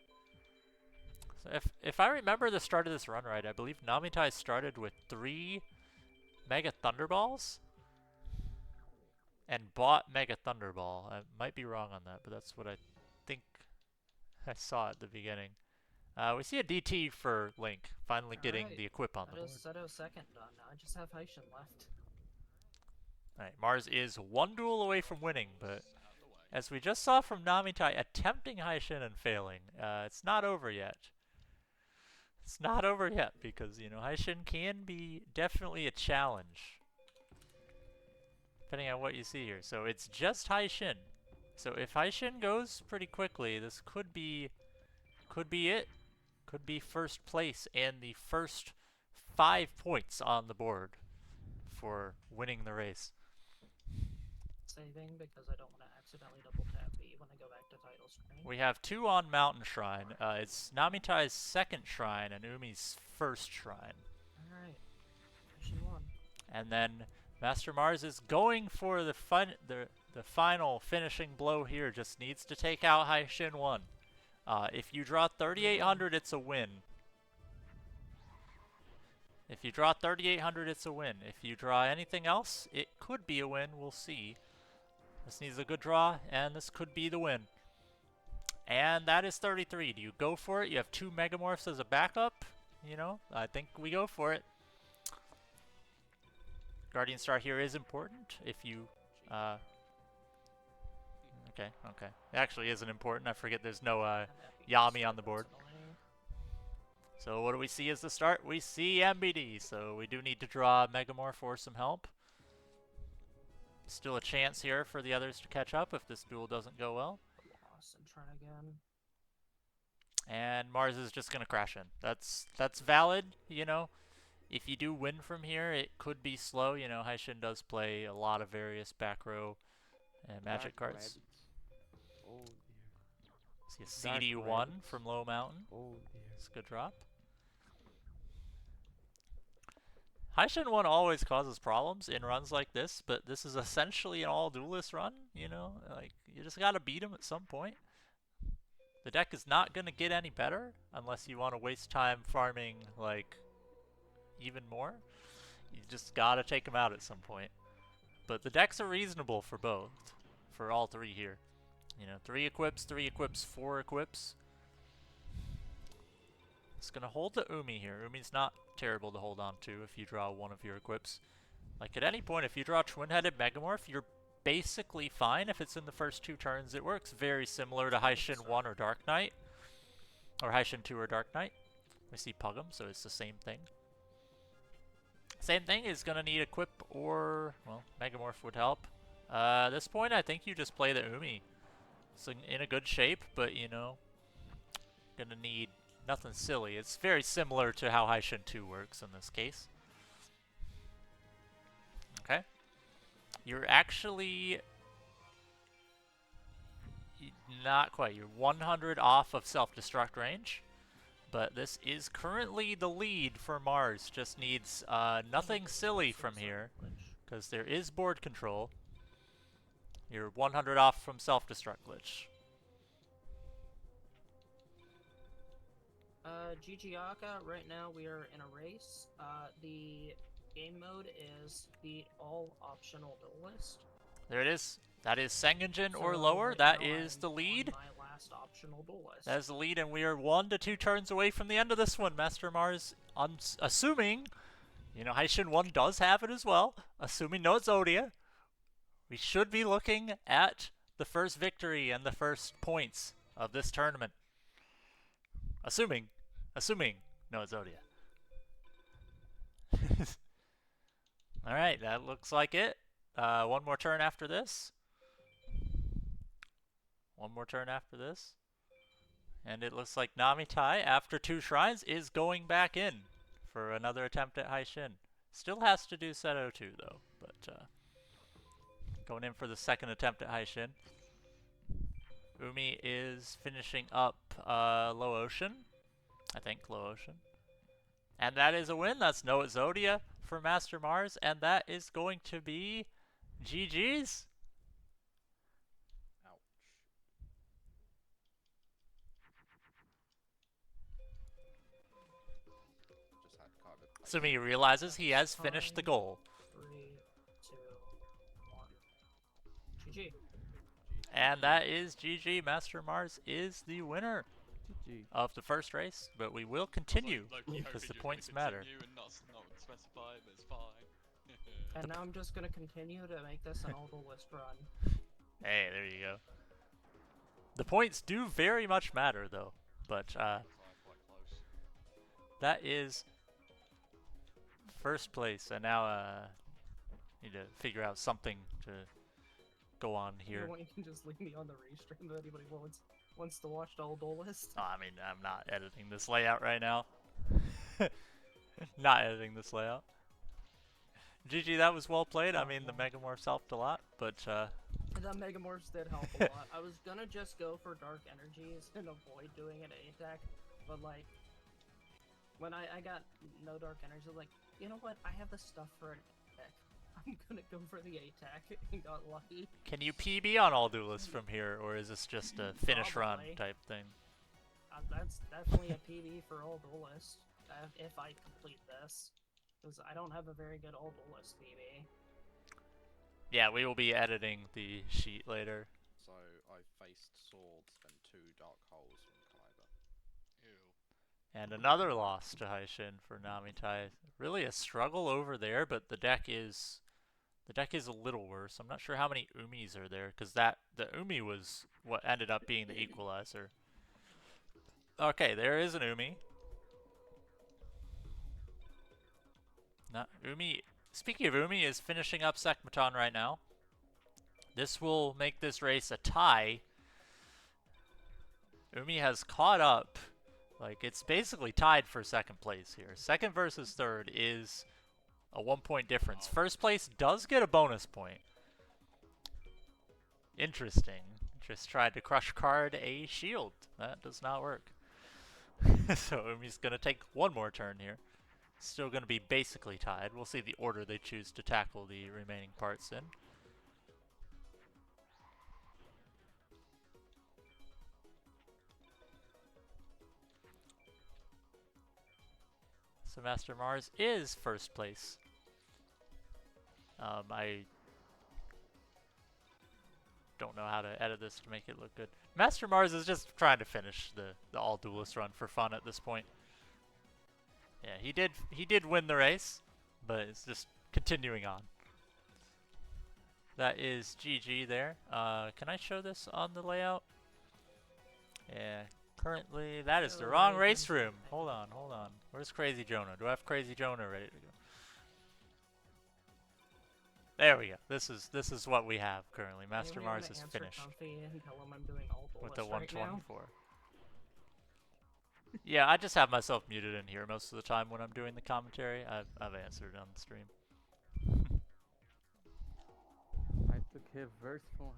So if I remember the start of this run right, I believe Namitai started with 3 Mega Thunderballs and bought Mega Thunderball. I might be wrong on that, but that's what I think I saw at the beginning. We see a DT for Link, finally getting the equip on the board. Seto's second done. Now I just have Haishin left. Alright, Marz is 1 duel away from winning, but as we just saw from Namitai attempting Haishin and failing, it's not over yet. It's not over yet because, you know, Haishin can be definitely a challenge. Depending on what you see here. So it's just Haishin. So if Haishin goes pretty quickly, this could be it. Could be first place and the first 5 points on the board for winning the race. Saving because I don't want to accidentally double tap Eve. when I go back to title screen. We have 2 on Mountain Shrine. It's Namitai's second shrine and Umi's first shrine. Alright. Mission 1. And then MasterMarz is going for the final finishing blow here. Just needs to take out Haishin 1. If you draw 3,800, it's a win. If you draw 3,800, it's a win. If you draw anything else, it could be a win. We'll see. This needs a good draw, and this could be the win. And that is 33. Do you go for it? You have 2 Megamorphs as a backup. You know, I think we go for it. Guardian Star here is important. If you, okay. It actually isn't important. I forget there's no Yami on the board. So what do we see as the start? We see MBD, so we do need to draw Megamorph for some help. Still a chance here for the others to catch up if this duel doesn't go well. Lost and try again. And Marz is just going to crash in. That's valid, you know. If you do win from here, it could be slow. You know, Haishin does play a lot of various back row and magic cards. Oh dear. See a CD1 from Low Mountain. Oh dear. It's a good drop. Haishin 1 always causes problems in runs like this, but this is essentially an all-duelist run, you know? Like, you just gotta beat him at some point. The deck is not gonna get any better unless you want to waste time farming, like, even more. You just gotta take him out at some point. But the decks are reasonable for both, for all 3 here. You know, 3 equips, 4 equips. It's gonna hold the Umi here. Umi's not terrible to hold on to if you draw one of your equips. Like at any point, if you draw Twin-Headed Megamorph, you're basically fine if it's in the first 2 turns. It works very similar to Haishin 1 or Dark Knight. Or Haishin 2 or Dark Knight. We see Pugum, so it's the same thing. Same thing is gonna need Equip or, well, Megamorph would help. At this point, I think you just play the Umi. It's in a good shape, but you know, gonna need nothing silly. It's very similar to how Haishin 2 works in this case. Okay. You're actually not quite. You're 100 off of self-destruct range. But this is currently the lead for Marz. Just needs nothing silly from here, because there is board control. You're 100 off from self-destruct glitch. GG Aka, right now we are in a race. The game mode is beat all optional duelist. There it is. That is Sengenjin or So lower. right That now is I'm the on lead. my last optional duelist. That is the lead, and we are 1 to 2 turns away from the end of this one. MasterMarz, assuming, you know, Haishin 1 does have it as well. Assuming no Zodia, we should be looking at the first victory and the first points of this tournament. Assuming no Zodia. Alright, that looks like it. One more turn after this. One more turn after this. And it looks like Namitai, after 2 shrines, is going back in for another attempt at Haishin. Still has to do Seto 2 though, but going in for the second attempt at Haishin. Umi is finishing up Low Ocean. I think Low Ocean. And that is a win. That's no Zodia for MasterMarz, and that is going to be GG's. Ouch. Just had kind of Sumi realizes he has finished the goal. 3, 2, 1. GG. And that is GG. MasterMarz is the winner GG. of the first race, but we will continue Low-key because the hoping you're points gonna matter. continue and not specify, but it's fine. And now I'm just gonna continue to make this an all-duelist run. Hey, there you go. The points do very much matter though, but Quite close. that is first place, and now need to figure out something to go on You here. know what, you can just leave me on the restream if anybody wants to watch the all-duelist. Oh, I mean, I'm not editing this layout right now. Not editing this layout. GG, that was well played. I mean, the Megamorphs helped a lot, but The Megamorphs did help a lot. I was gonna just go for Dark Energies and avoid doing an A attack, but like, when I got no Dark Energies, I was like, you know what? I have the stuff for an attack. I'm gonna go for the A attack and got lucky. Can you PB on all duelists from here, or is this just a finish run Probably. type thing? That's definitely a PB for all duelists, if I complete this. Because I don't have a very good all duelist PB. Yeah, we will be editing the sheet later. So I faced swords and 2 dark holes from Kaiba. Ew. And another loss to Haishin for Namitai. Really a struggle over there, but the deck is a little worse. I'm not sure how many Umis are there, because the Umi was what ended up being the equalizer. Okay, there is an Umi. Umi. Speaking of Umi, is finishing up Sekmaton right now. This will make this race a tie. Umi has caught up. Like, it's basically tied for second place here. Second versus third is a 1-point difference. First place does get a bonus point. Interesting. Just tried to crush card a shield. That does not work. So Umi's going to take one more turn here. Still going to be basically tied. We'll see the order they choose to tackle the remaining parts in. So MasterMarz is first place. I don't know how to edit this to make it look good. MasterMarz is just trying to finish the all duelist run for fun at this point. Yeah, he did win the race, but it's just continuing on. That is GG there. Can I show this on the layout? Yeah, currently that is the wrong race room. Hold on. Where's Crazy Jonah? Do I have Crazy Jonah ready to go? There we go. This is what we have currently. MasterMarz is finished with the 124. Yeah, I just have myself muted in here most of the time when I'm doing the commentary. I've answered on the stream. I took a verse from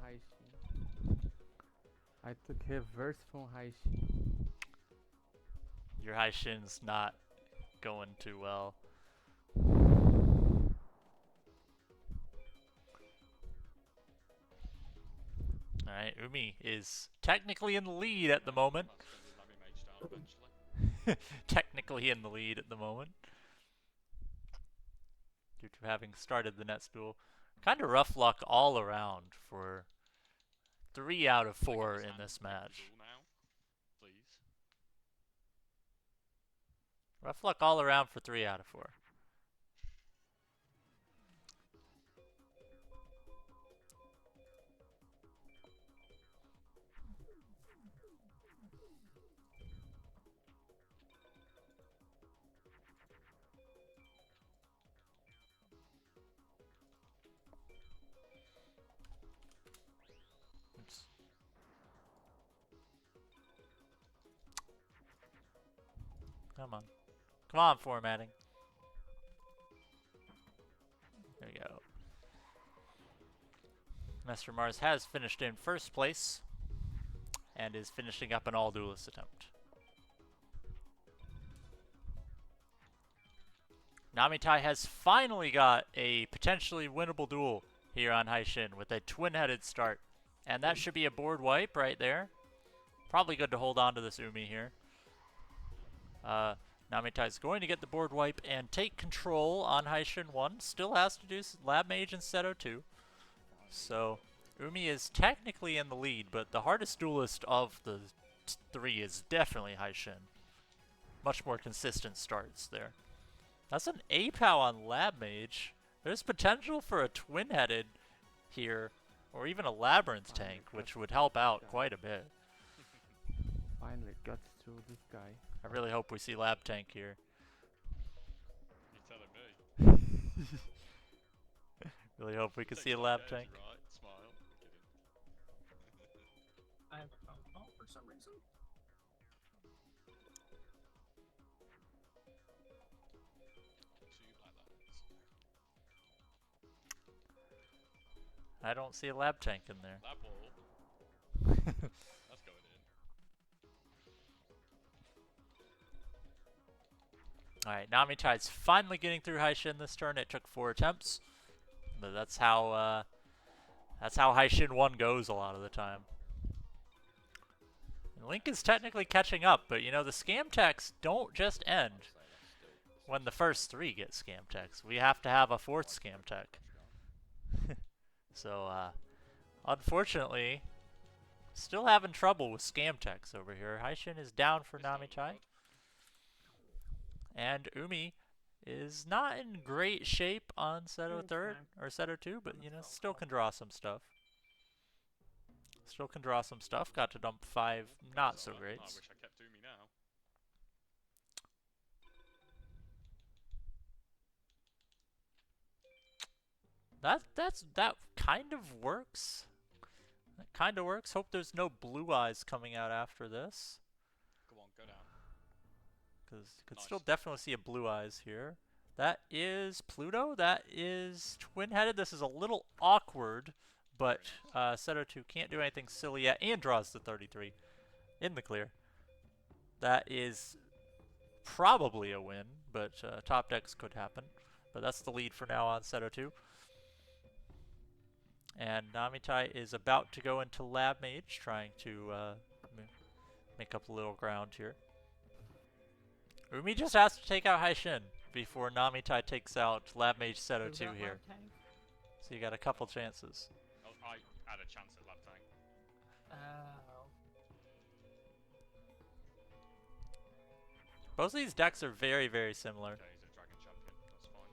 Haishin. Your Haishin's not going too well. Alright, Umi is technically in the lead at the moment. Technically in the lead at the moment. Due to having started the Nets duel. Kind of rough luck all around for 3 out of 4 in this match. Rough luck all around for 3 out of 4. Oops. Come on. Come on, formatting. There we go. MasterMarz has finished in first place and is finishing up an all duelist attempt. Namitai has finally got a potentially winnable duel here on Haishin with a twin-headed start. And that should be a board wipe right there. Probably good to hold on to this Umi here. Namitai is going to get the board wipe and take control on Haishin 1. Still has to do Lab Mage instead of 2. So Umi is technically in the lead, but the hardest duelist of the 3 is definitely Haishin. Much more consistent starts there. That's an APOW on Lab Mage. There's potential for a twin-headed here, or even a Labyrinth tank, which would help out quite a bit. Finally got through this guy. I really hope we see Lab Tank here. You're telling me. Really hope we can see a Lab Tank. Right, smile. I have a phone call for some reason. I don't see a lab tank in there. Lab wall. That's going in. Alright, Namitai's finally getting through Haishin this turn. It took 4 attempts. But that's how Haishin 1 goes a lot of the time. And Link is technically catching up, but you know, the scam techs don't just end when the first 3 get scam techs. We have to have a 4th scam tech. So, unfortunately, still having trouble with scam techs over here. Haishin is down for Namitai. And Umi is not in great shape on Seto 3rd, or Seto 2, but you know, still can draw some stuff. Still can draw some stuff. Got to dump 5 not so great. I wish I kept Umi now. That kind of works. That kind of works. Hope there's no blue eyes coming out after this. Come on, go down. Because you could Nice. still definitely see a blue eyes here. That is Pluto. That is twin-headed. This is a little awkward, but Seto 2 can't do anything silly yet and draws the 33 in the clear. That is probably a win, but top decks could happen. But that's the lead for now on Seto 2. And Namitai is about to go into Lab Mage, trying to make up a little ground here. Umi just has to take out Haishin before Namitai takes out Lab Mage Seto 2 here. So you got a couple chances. Oh, I had a chance at lab tank. Oh. Both of these decks are very, very similar. Okay, he's a dragon champion. That's fine.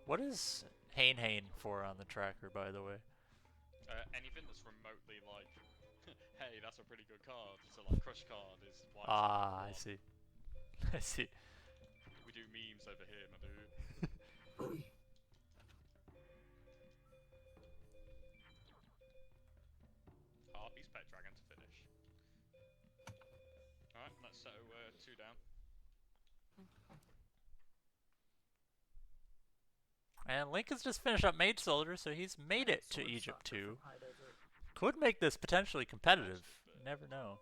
What is Hain for on the tracker, by the way? Anything that's remotely like, hey, that's a pretty good card. So like crush card is why. It's Ah, number I 1. see. I see. We do memes over here, my dude. Harpy's pet dragon to finish. Alright, let's settle 2 down. And Link has just finished up Mage Soldier, so he's made it to Sword Egypt Soccer 2. from High Desert. Could make this potentially competitive. You never know.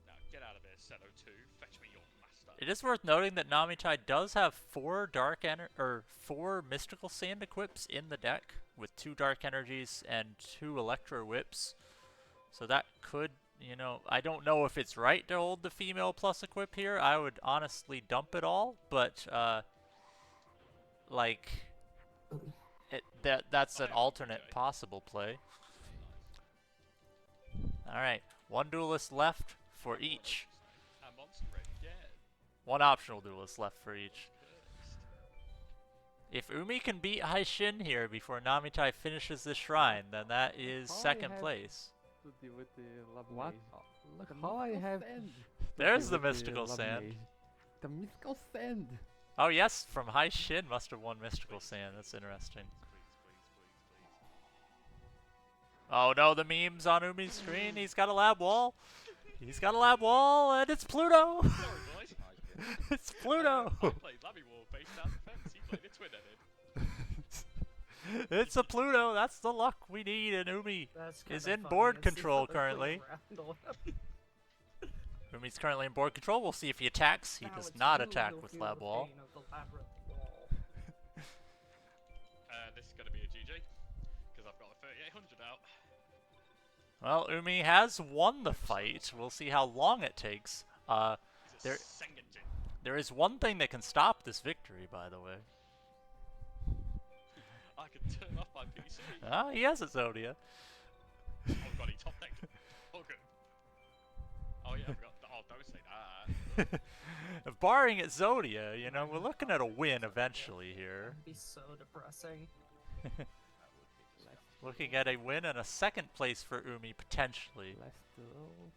Now get out of here, Seto 2. Fetch me your master. It is worth noting that Namitai does have 4 4 Mystical Sand equips in the deck, with 2 Dark Energies and 2 Electro Whips. So that could, you know, I don't know if it's right to hold the female plus equip here. I would honestly dump it all, but like that's an alternate possible play. All right, 1 duelist left for each. A monster again. 1 optional duelist left for each. If Umi can beat Haishin here before Namitai finishes the shrine, then that is Oh, I 2nd have- place. To deal with the lab What? maze. Look The how I mystical have. sand. There's To the deal with mystical lab sand. maze. The mystical sand. Oh yes, from Haishin must have won mystical sand. That's interesting. Please. Oh no, the memes on Umi's screen. He's got a lab wall. He's got a lab wall, and it's Pluto. Sorry, boys. It's Pluto. I played Labby Wall based out defense. He played it twin-headed. It's a Pluto. That's the luck we need, and Umi That's is kinda in funny. board It's the control other way currently. around. Umi's currently in board control. We'll see if he attacks. He Now does it's not you attack who'll with feel lab the wall. pain of the labyrinth wall. This is going to be a GG. Because I've got a 3800 out. Well, Umi has won the fight. We'll see how long it takes. He's a There- Sengenjin. There is one thing that can stop this victory, by the way. I can turn off my PC. Ah, he has a Zodia. Oh god, he top decked. Oh good. Oh yeah, I forgot. Oh, don't say that. Barring at Zodia, you know, we're looking at a win eventually here. That'd be so depressing. Looking at a win and a 2nd place for Umi, potentially. Last duel.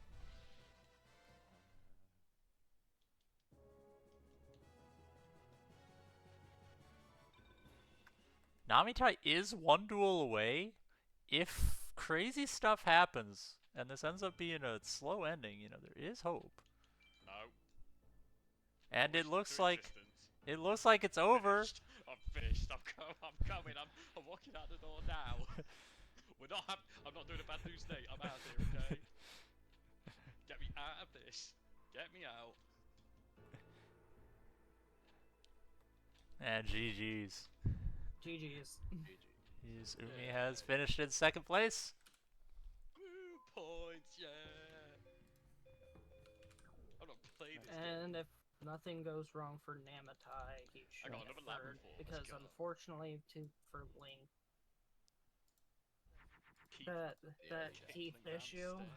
Namitai is 1 duel away. If crazy stuff happens, and this ends up being a slow ending, you know, there is hope. No. And it Pushed looks into like existence. it's over. Finished. I'm finished. I'm coming. I'm walking out the door now. I'm not doing a bad news day. I'm out here, okay? Get me out of this. Get me out. And GG's. GG's. Umi has finished in second place. Woo, points, yeah. I'm not playing this And game. if nothing goes wrong for Namitai, he should got get another lap third. before, let's Because go. unfortunately, for Link, Keep that trickling teeth down the issue. stairs.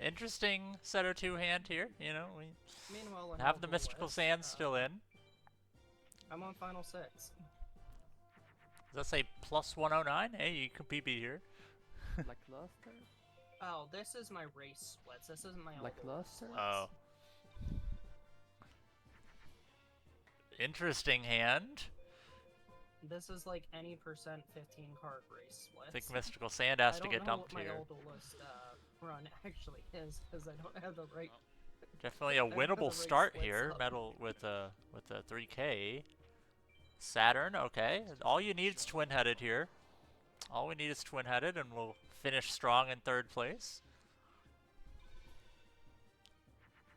Interesting Seto 2 hand here. You know, we Meanwhile, in have the Elder Mystical West, Sand still in. I'm on final 6. Does that say plus 109? Hey, you can PB here. Lackluster? Oh, this is my race splits. This isn't my Elder West Lackluster? splits. Oh. Interesting hand. This is like any percent 15 card race splits. I think Mystical Sand has to get dumped I here. don't know what my Elder List run actually is, because I don't have the right... Definitely a I don't have the winnable right start splits here. up. Metal with a 3K. Saturn, okay. All you need is twin-headed here. All we need is twin-headed, and we'll finish strong in third place.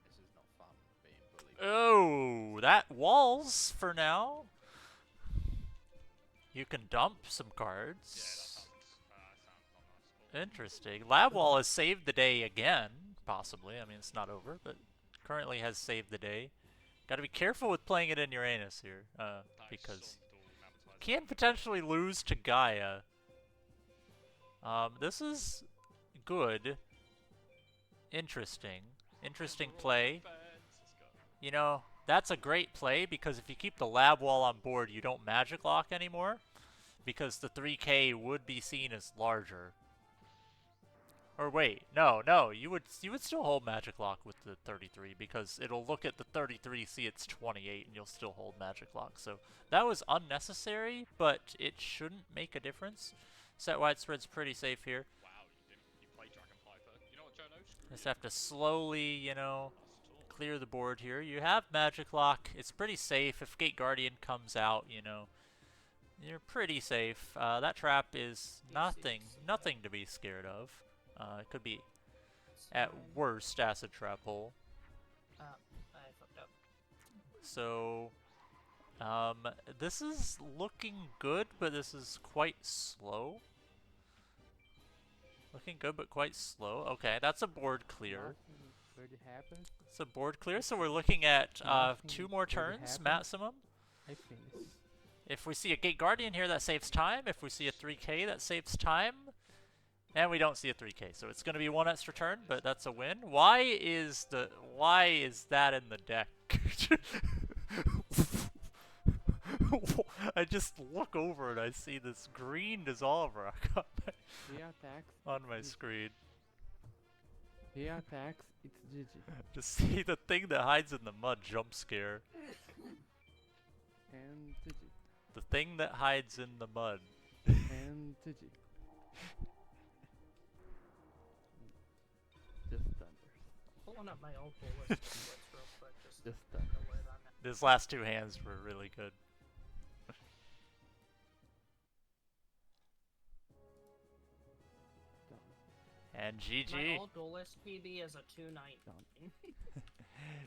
This is not fun being bullied. Oh, that walls for now. You can dump some Yeah, that cards. sounds not nice. But Interesting. Lab Wall has saved the day again, possibly. I mean, it's not over, but currently has saved the day. Got to be careful with playing it in Uranus here, that is because some dull advertising. can potentially lose to Gaia. This is good. Interesting play. Defense, let's go. You know, that's a great play because if you keep the Lab Wall on board, you don't Magic Lock anymore, because the 3K would be seen as larger. Or wait, no, you would still hold Magic Lock with the 33 because it'll look at the 33, see it's 28, and you'll still hold Magic Lock. So that was unnecessary, but it shouldn't make a difference. Set widespread's pretty safe here. Wow, you play Dragon Piper. You know what, Jono? Screw Just you. have to slowly, you know, That's tall. clear the board here. You have Magic Lock. It's pretty safe. If Gate Guardian comes out, you know, you're pretty safe. That trap is nothing to be scared of. It could be, at worst, Acid Trap Hole. I fucked up. So, this is looking good, but this is quite slow. Looking good, but quite slow. Okay, that's a board clear. Nothing really happened. It's a board clear, so we're looking at Nothing 2 more really turns happened. maximum. I finish. If we see a Gate Guardian here, that saves time. If we see a 3K, that saves time. And we don't see a 3K, so it's going to be 1 extra turn, but that's a win. Why is that in the deck? I just look over and I see this green Dissolver He attacks. on my screen. He attacks. It's GG. To see the thing that hides in the mud jump scare. And GG. The thing that hides in the mud. And GG. Just thunders. Pulling up my old list splits real quick, just Just to thunders. alert on that. These last 2 hands were really good. Done. And My GG. old duelist PB is a 219.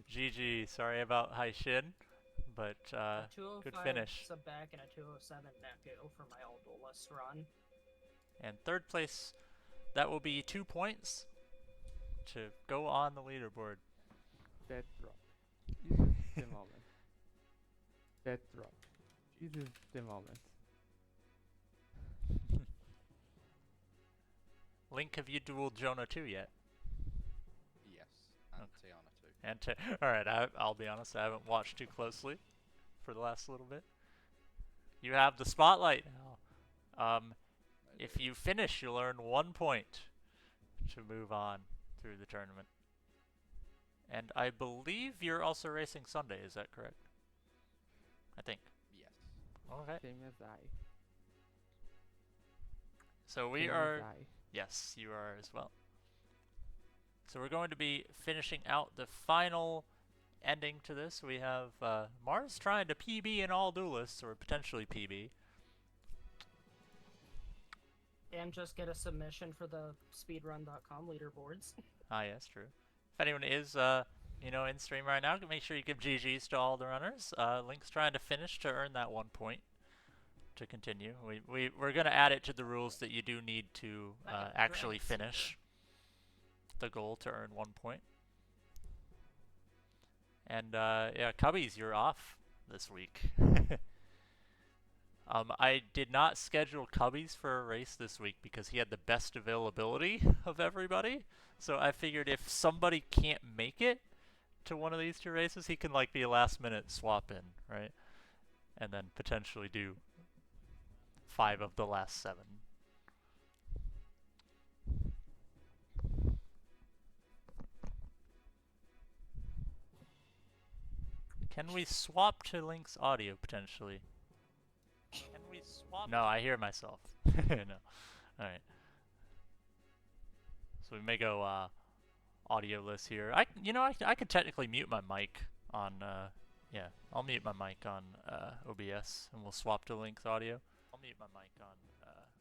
GG. Sorry about Haishin, but A good 205 finish. sub back and a 207 Neko for my old duelist run. And third place, that will be 2 points to go on the leaderboard. That drop. This is the moment. That drop. This is the moment. Link, have you dueled Jonah 2 yet? Yes, and Tiana too. And alright, I'll be honest, I haven't watched too closely for the last little bit. You have the spotlight now. If you finish, you'll earn 1 point to move on through the tournament. And I believe you're also racing Sunday, is that correct? I think. Yes. Okay. Same as I. So we Same are... as I. Yes, you are as well. So we're going to be finishing out the final ending to this. We have Marz trying to PB in all duelists, or potentially PB. And just get a submission for the speedrun.com leaderboards. Ah, yes, true. If anyone is, you know, in stream right now, make sure you give GGs to all the runners. Link's trying to finish to earn that 1 point to continue. We're gonna add it to the rules that you do need to actually finish the goal to earn 1 point. And yeah, Cubbies, you're off this week. I did not schedule Cubbies for a race this week because he had the best availability of everybody. So I figured if somebody can't make it to one of these 2 races, he can like be a last minute swap in, right? And then potentially do 5 of the last 7. Can we swap to Link's audio potentially? Can we swap? No, I hear myself. No. Alright. So we may go audio-less here. I could technically mute my mic on yeah, I'll mute my mic on OBS and we'll swap to Link's audio. I'll mute my mic on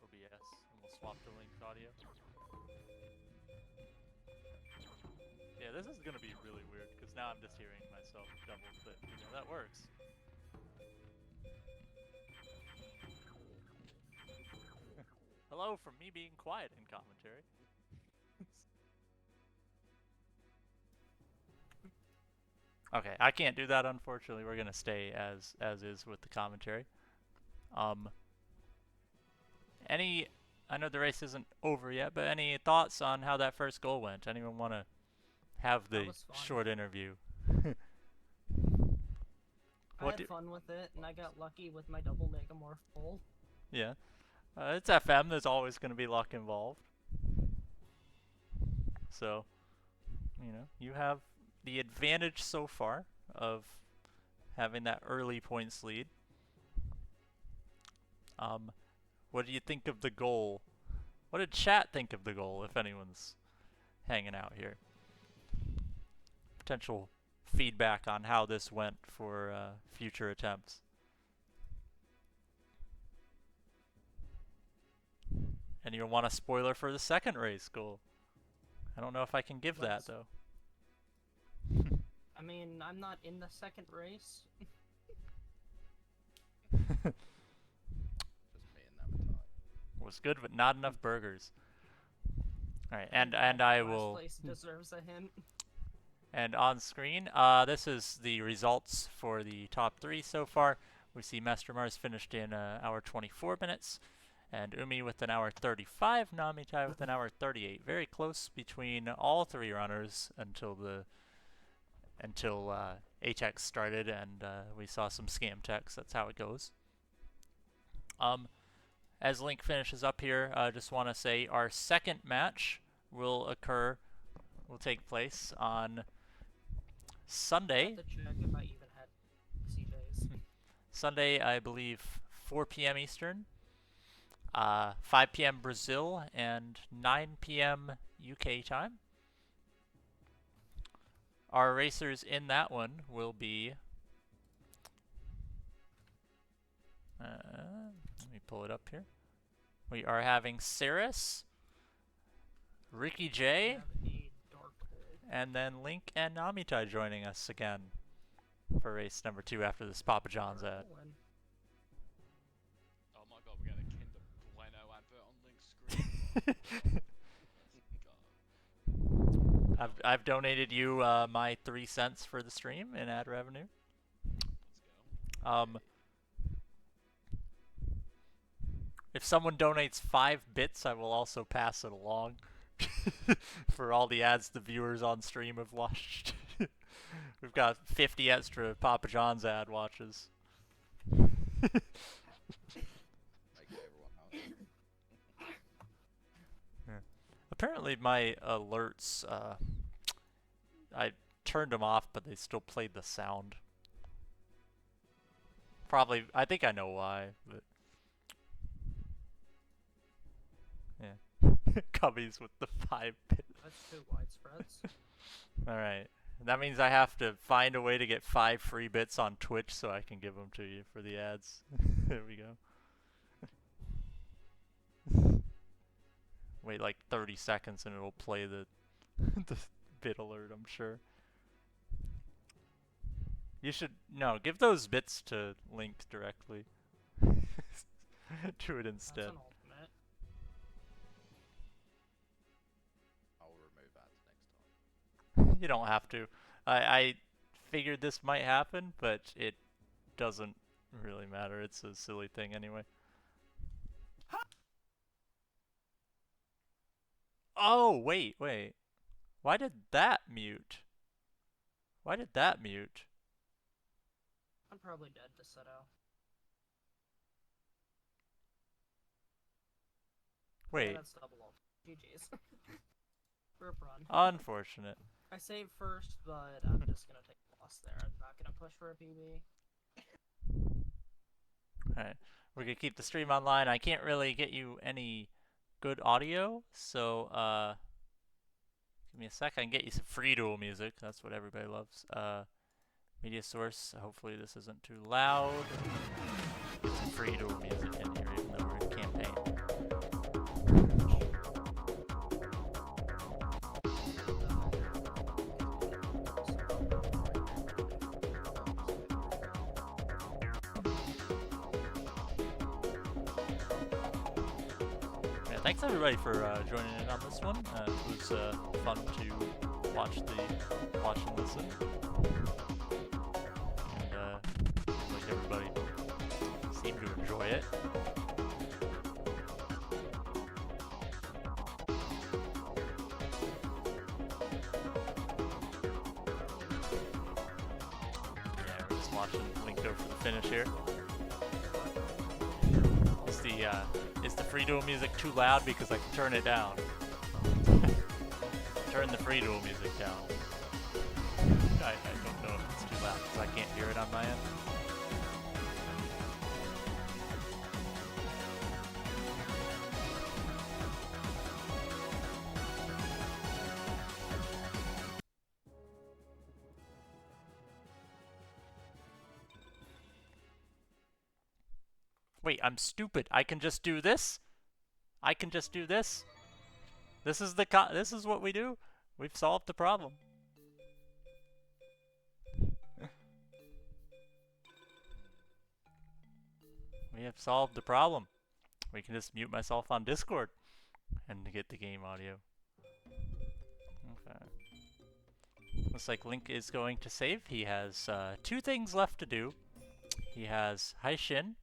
OBS and we'll swap to Link's audio. Yeah, this is gonna be really weird because now I'm just hearing myself double, but you know that works. Hello from me being quiet in commentary. Okay, I can't do that unfortunately. We're gonna stay as is with the commentary. I know the race isn't over yet, but any thoughts on how that first goal went? Anyone want to have the short interview? I had fun with it, and I got lucky with my double Megamorph pull. Yeah. It's FM, there's always going to be luck involved. So, you know, you have the advantage so far of having that early points lead. What do you think of the goal? What did chat think of the goal, if anyone's hanging out here? Potential feedback on how this went for future attempts. And you want a spoiler for the second race goal? I don't know if I can give that though. I mean, I'm not in the second race. Just me and Namitai. Was good, but not enough burgers. All right, and I will. Last place deserves a hint. And on screen, this is the results for the top 3 so far. We see MasterMarz finished in hour 24 minutes, and Umi with an hour 35, Namitai with an hour 38. Very close between all 3 runners until ATEX started and we saw some scam techs. That's how it goes. As Link finishes up here, I just want to say our second match will take place on Sunday. I have to check if I even had CJs. Sunday, I believe 4 p.m. Eastern, 5 p.m. Brazil, and 9 p.m. UK time. Our racers in that one will be... let me pull it up here. We are having Saris, Ricky J, and then Link and Namitai joining us again for race number 2 after this Papa John's ad. Oh my god, we're getting a Kinder Bueno advert on Link's screen. God. I've donated you my 3 cents for the stream in ad revenue. Let's go. If someone donates 5 bits, I will also pass it along for all the ads the viewers on stream have watched. We've got 50 extra Papa John's ad watches. Make everyone happy. Yeah. Apparently my alerts, I turned them off, but they still played the sound. Probably, I think I know why, but... yeah. Cubbies with the 5 bit. That's 2 widespreads. Alright. That means I have to find a way to get 5 free bits on Twitch so I can give them to you for the ads. There we go. Wait like 30 seconds and it'll play the the bit alert, I'm sure. You should no, give those bits to Link directly. Do it instead. That's an ultimate. I'll remove ads next time. You don't have to. I figured this might happen, but it doesn't really matter. It's a silly thing anyway. Oh, wait. Why did that mute? Why did that mute? I'm probably dead to Seto. Wait. That's double ult. GG's. Rip run. Unfortunate. I saved first, but I'm just gonna take a loss there. I'm not gonna push for a PB. Alright. We're gonna keep the stream online. I can't really get you any good audio, so give me a sec. I can get you some free duel music. That's what everybody loves. Media source. Hopefully this isn't too loud. Get some free duel music in here, even though we're in campaign. Yeah, thanks everybody for joining in on this one. It was fun to watch and listen. Like everybody seemed to enjoy it. Yeah, we're just watching Link go for the finish here. Is the free duel music too loud? Because I can turn it down. Turn the free duel music down. I don't know if it's too loud because I can't hear it on my end. Wait, I'm stupid. I can just do this? I can just do this? This is what we do? We've solved the problem. We have solved the problem. We can just mute myself on Discord and get the game audio. Okay. Looks like Link is going to save. He has 2 things left to do. He has Haishin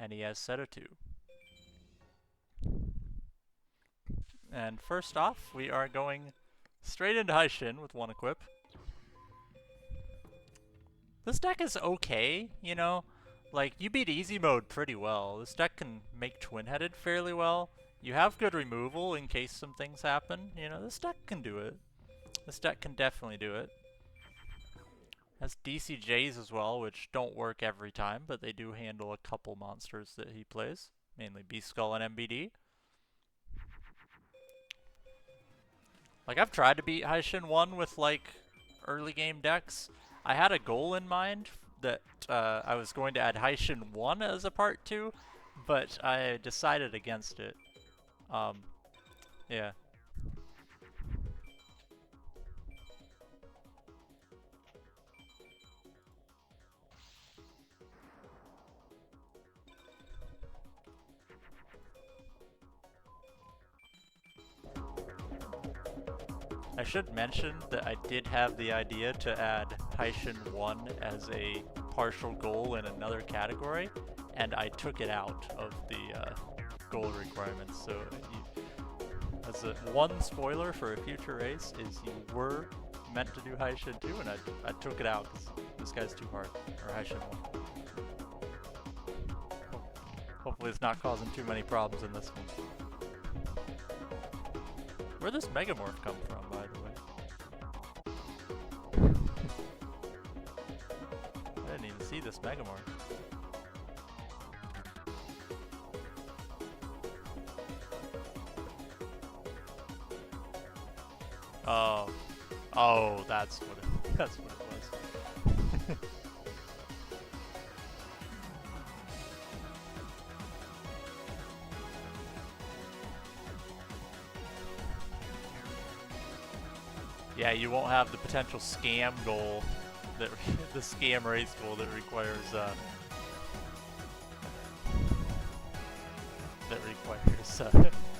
and he has Seto 2. And first off, we are going straight into Haishin with 1 equip. This deck is okay, you know? Like, you beat easy mode pretty well. This deck can make twin-headed fairly well. You have good removal in case some things happen. You know, this deck can do it. This deck can definitely do it. Has DCJs as well, which don't work every time, but they do handle a couple monsters that he plays. Mainly Beast Skull and MBD. Like, I've tried to beat Haishin 1 with, like, early game decks. I had a goal in mind that I was going to add Haishin 1 as a part 2, but I decided against it. Yeah. I should mention that I did have the idea to add Haishin 1 as a partial goal in another category, and I took it out of the goal requirements. So, as one spoiler for a future race is you were meant to do Haishin 2, and I took it out because this guy's too hard, or Haishin 1. Hopefully it's not causing too many problems in this one. Where'd this Megamorph come from, by the way? I didn't even see this Megamorph. Oh. Oh, that's what it... That's what it was. Yeah, you won't have the potential scam goal, that the scam race goal that requires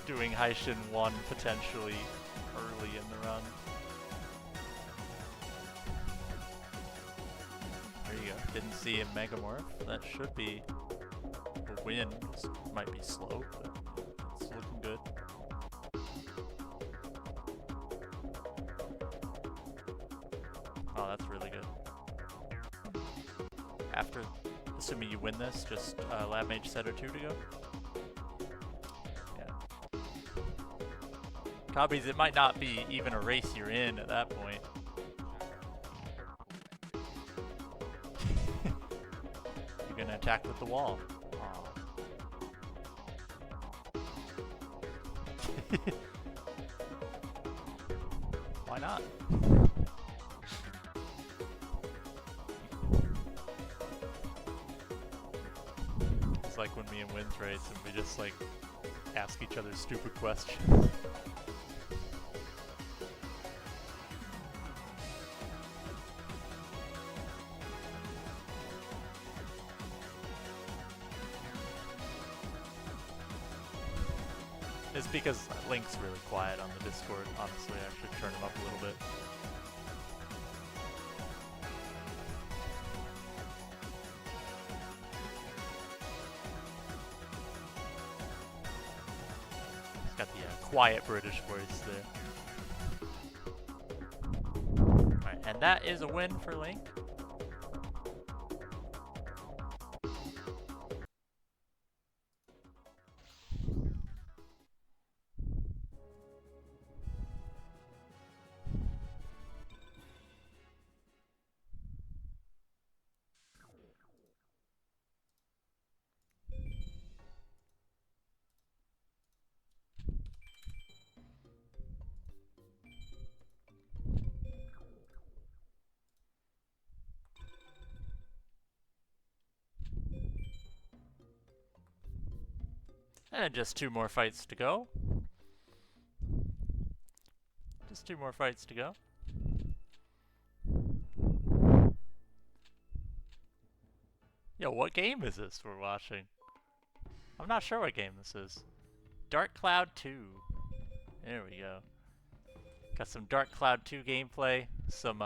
doing Heishin 1 potentially early in the run. There you go. Didn't see a Megamorph. That should be a win. This might be slow, but it's looking good. Oh, that's really good. After, assuming you win this, just Lab Mage set or 2 to go. Yeah. Copies, it might not be even a race you're in at that point. You're gonna attack with the wall. Aw. Why not? It's like when me and Wins race and we just like ask each other stupid questions. It's because Link's really quiet on the Discord, honestly. I should turn him up a little bit. He's got the quiet British voice there. Alright, and that is a win for Link. And just 2 more fights to go. Just 2 more fights to go. Yo, what game is this we're watching? I'm not sure what game this is. Dark Cloud 2. There we go. Got some Dark Cloud 2 gameplay. Some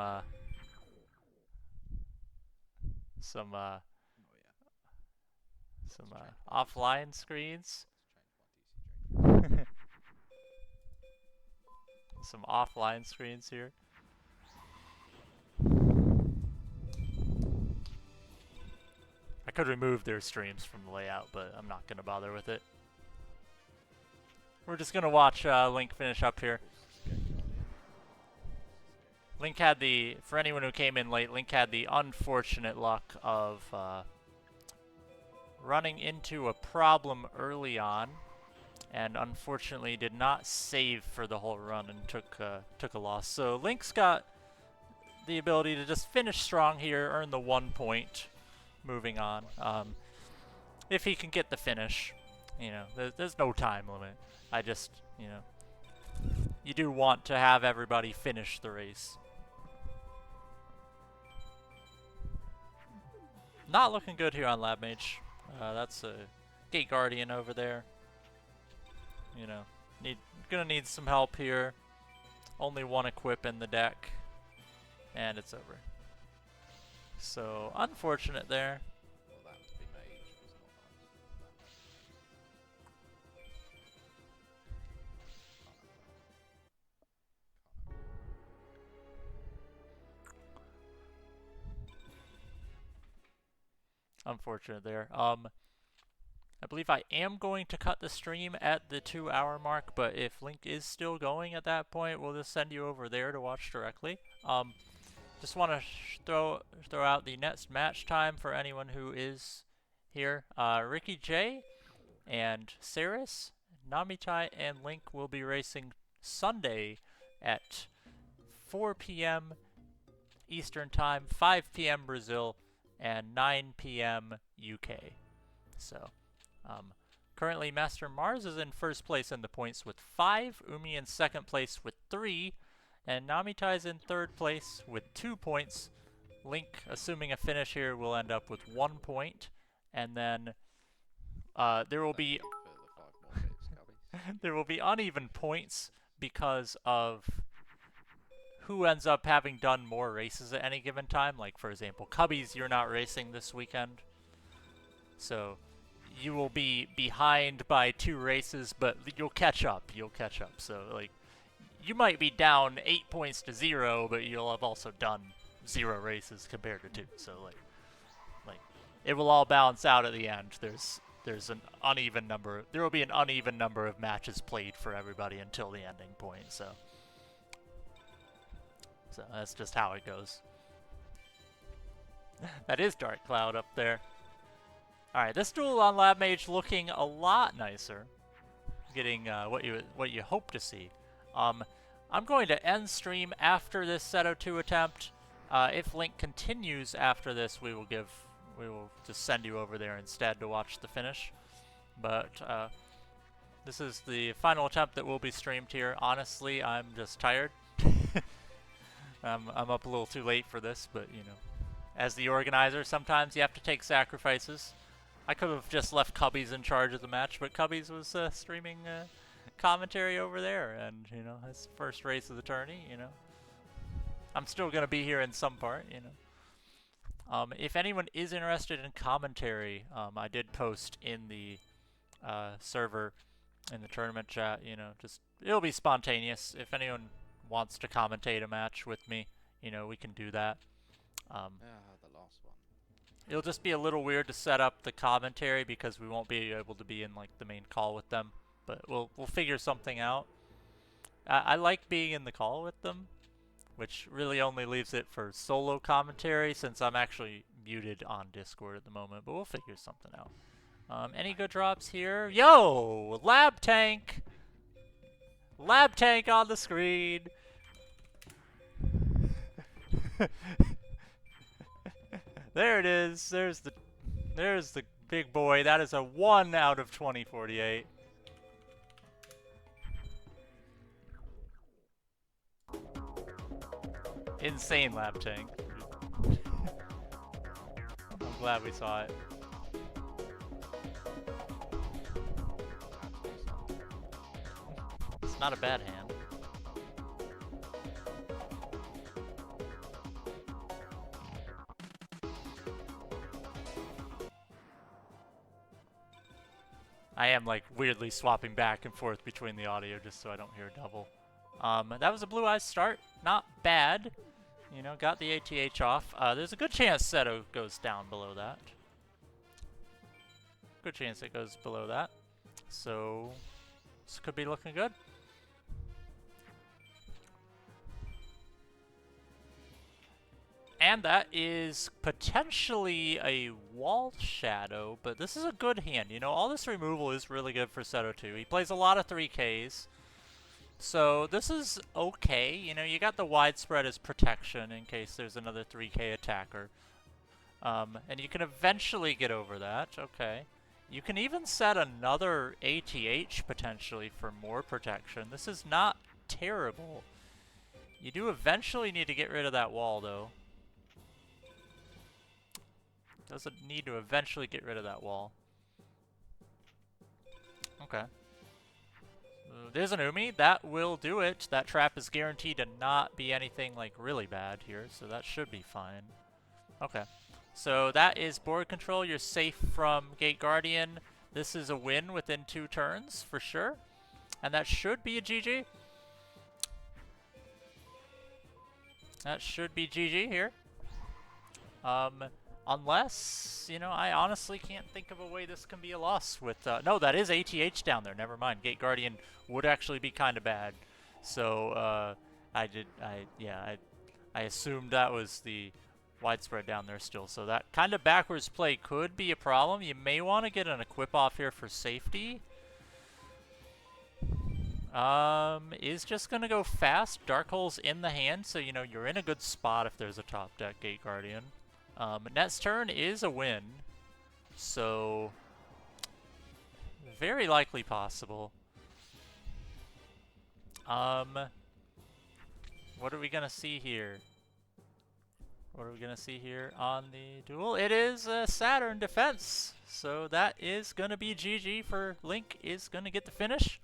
offline screens. Some offline screens here. I could remove their streams from the layout, but I'm not gonna bother with it. We're just gonna watch Link finish up here. Link had the, for anyone who came in late, Link had the unfortunate luck of running into a problem early on, and unfortunately did not save for the whole run and took a loss. So Link's got the ability to just finish strong here, earn the 1 point, moving on. If he can get the finish, you know, there's no time limit. I just, you know, you do want to have everybody finish the race. Not looking good here on Lab Mage. That's a Gate Guardian over there. You know, gonna need some help here. Only 1 equip in the deck, and it's over. So unfortunate there. Well, that to be mage was not Unfortunate there. I believe I am going to cut the stream at the 2-hour mark, but if Link is still going at that point, we'll just send you over there to watch directly. Just want to throw out the next match time for anyone who is here. Ricky J and Saris, Namitai, and Link will be racing Sunday at 4 p.m. Eastern Time, 5 p.m. Brazil, and 9 p.m. UK. So, currently MasterMarz is in first place in the points with 5, Umi in second place with 3, and Namitai is in third place with 2 points. Link, assuming a finish here, will end up with 1 point, and then there will be there will be uneven points because of who ends up having done more races at any given time. Like, for example, Cubbies, you're not racing this weekend, so you will be behind by 2 races, but you'll catch up. You'll catch up. So, like, you might be down 8 points to 0, but you'll have also done 0 races compared to 2. So, like it will all balance out at the end. There's an uneven number. There will be an uneven number of matches played for everybody until the ending point. So that's just how it goes. That is Dark Cloud up there. Alright, this duel on Lab Mage looking a lot nicer. Getting what you hope to see. I'm going to end stream after this Seto 2 attempt. If Link continues after this, we will just send you over there instead to watch the finish. But this is the final attempt that will be streamed here. Honestly, I'm just tired. I'm up a little too late for this, but you know, as the organizer, sometimes you have to take sacrifices. I could have just left Cubbies in charge of the match, but Cubbies was streaming commentary over there, and you know, his first race of the tourney. You know, I'm still gonna be here in some part. You know, if anyone is interested in commentary, I did post in the server in the tournament chat. You know, just it'll be spontaneous. If anyone wants to commentate a match with me, you know, we can do that. The last one. It'll just be a little weird to set up the commentary because we won't be able to be in like the main call with them, but we'll figure something out. I like being in the call with them, which really only leaves it for solo commentary since I'm actually muted on Discord at the moment, but we'll figure something out. Any good drops here? Yo! Lab Tank! Lab Tank on the screen! There it is. There's the big boy. That is a 1 out of 2048. Insane Lab Tank. I'm glad we saw it. It's not a bad hand. I am like weirdly swapping back and forth between the audio just so I don't hear double. That was a Blue Eyes start. Not bad. You know, got the ATH off. There's a good chance Seto goes down below that. Good chance it goes below that. So, this could be looking good. And that is potentially a wall shadow, but this is a good hand. You know, all this removal is really good for Seto 2. He plays a lot of 3Ks. So this is okay. You know, you got the widespread as protection in case there's another 3K attacker. And you can eventually get over that. Okay. You can even set another ATH potentially for more protection. This is not terrible. You do eventually need to get rid of that wall, though. Doesn't need to eventually get rid of that wall. Okay. There's an Umi. That will do it. That trap is guaranteed to not be anything like really bad here, so that should be fine. Okay. So that is board control. You're safe from Gate Guardian. This is a win within 2 turns for sure. And that should be a GG. That should be GG here. Unless, you know, I honestly can't think of a way this can be a loss with, no, that is ATH down there, never mind. Gate Guardian would actually be kind of bad. So, I assumed that was the widespread down there still. So that kind of backwards play could be a problem. You may want to get an equip off here for safety. is just gonna go fast. Dark Hole's in the hand, so you know you're in a good spot if there's a top deck Gate Guardian. Next turn is a win, so very likely possible. What are we gonna see here? What are we gonna see here on the duel? It is Saturn defense, so that is gonna be GG for Link. Is gonna get the finish.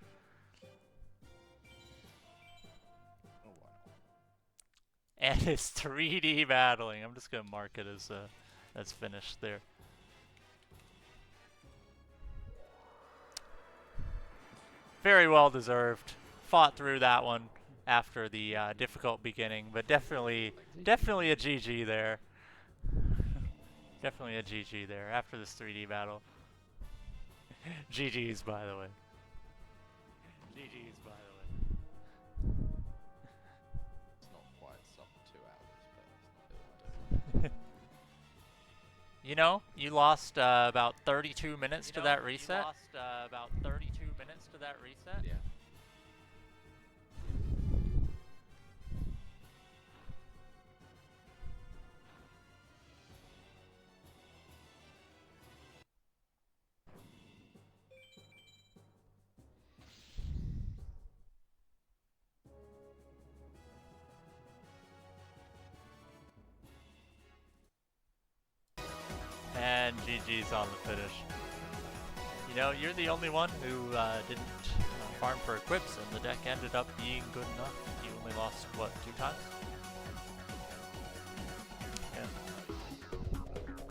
And it's 3D battling. I'm just gonna mark it as finished there. Very well deserved. Fought through that one after the difficult beginning, but definitely a GG there. Definitely a GG there after this 3D battle. GG's, by the way. GG's, by the way. It's not quite sub 2 hours, but it's not. You know, you lost about 32 minutes to that reset. You lost about 32 minutes to that reset. Yeah. And GG's on the finish. You know, you're the only one who didn't farm for equips, and the deck ended up being good enough. You only lost, what, 2 times? Yeah.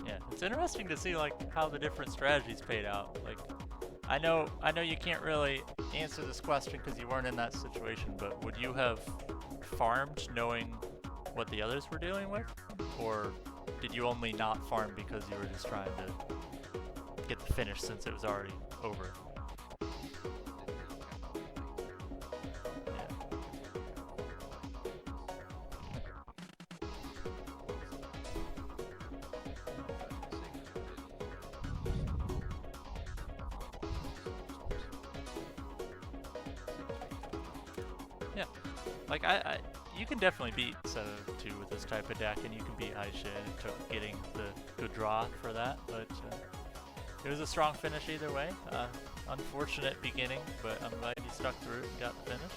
Yeah, it's interesting to see, like, how the different strategies paid out. Like, I know you can't really answer this question because you weren't in that situation, but would you have farmed knowing what the others were dealing with? Or did you only not farm because you were just trying to get the finish since it was already over? Yeah, like you can definitely beat 7-2 with this type of deck, and you can beat Aisha, and it took getting the good draw for that, but it was a strong finish either way. Unfortunate beginning, but I'm glad you stuck through it and got the finish.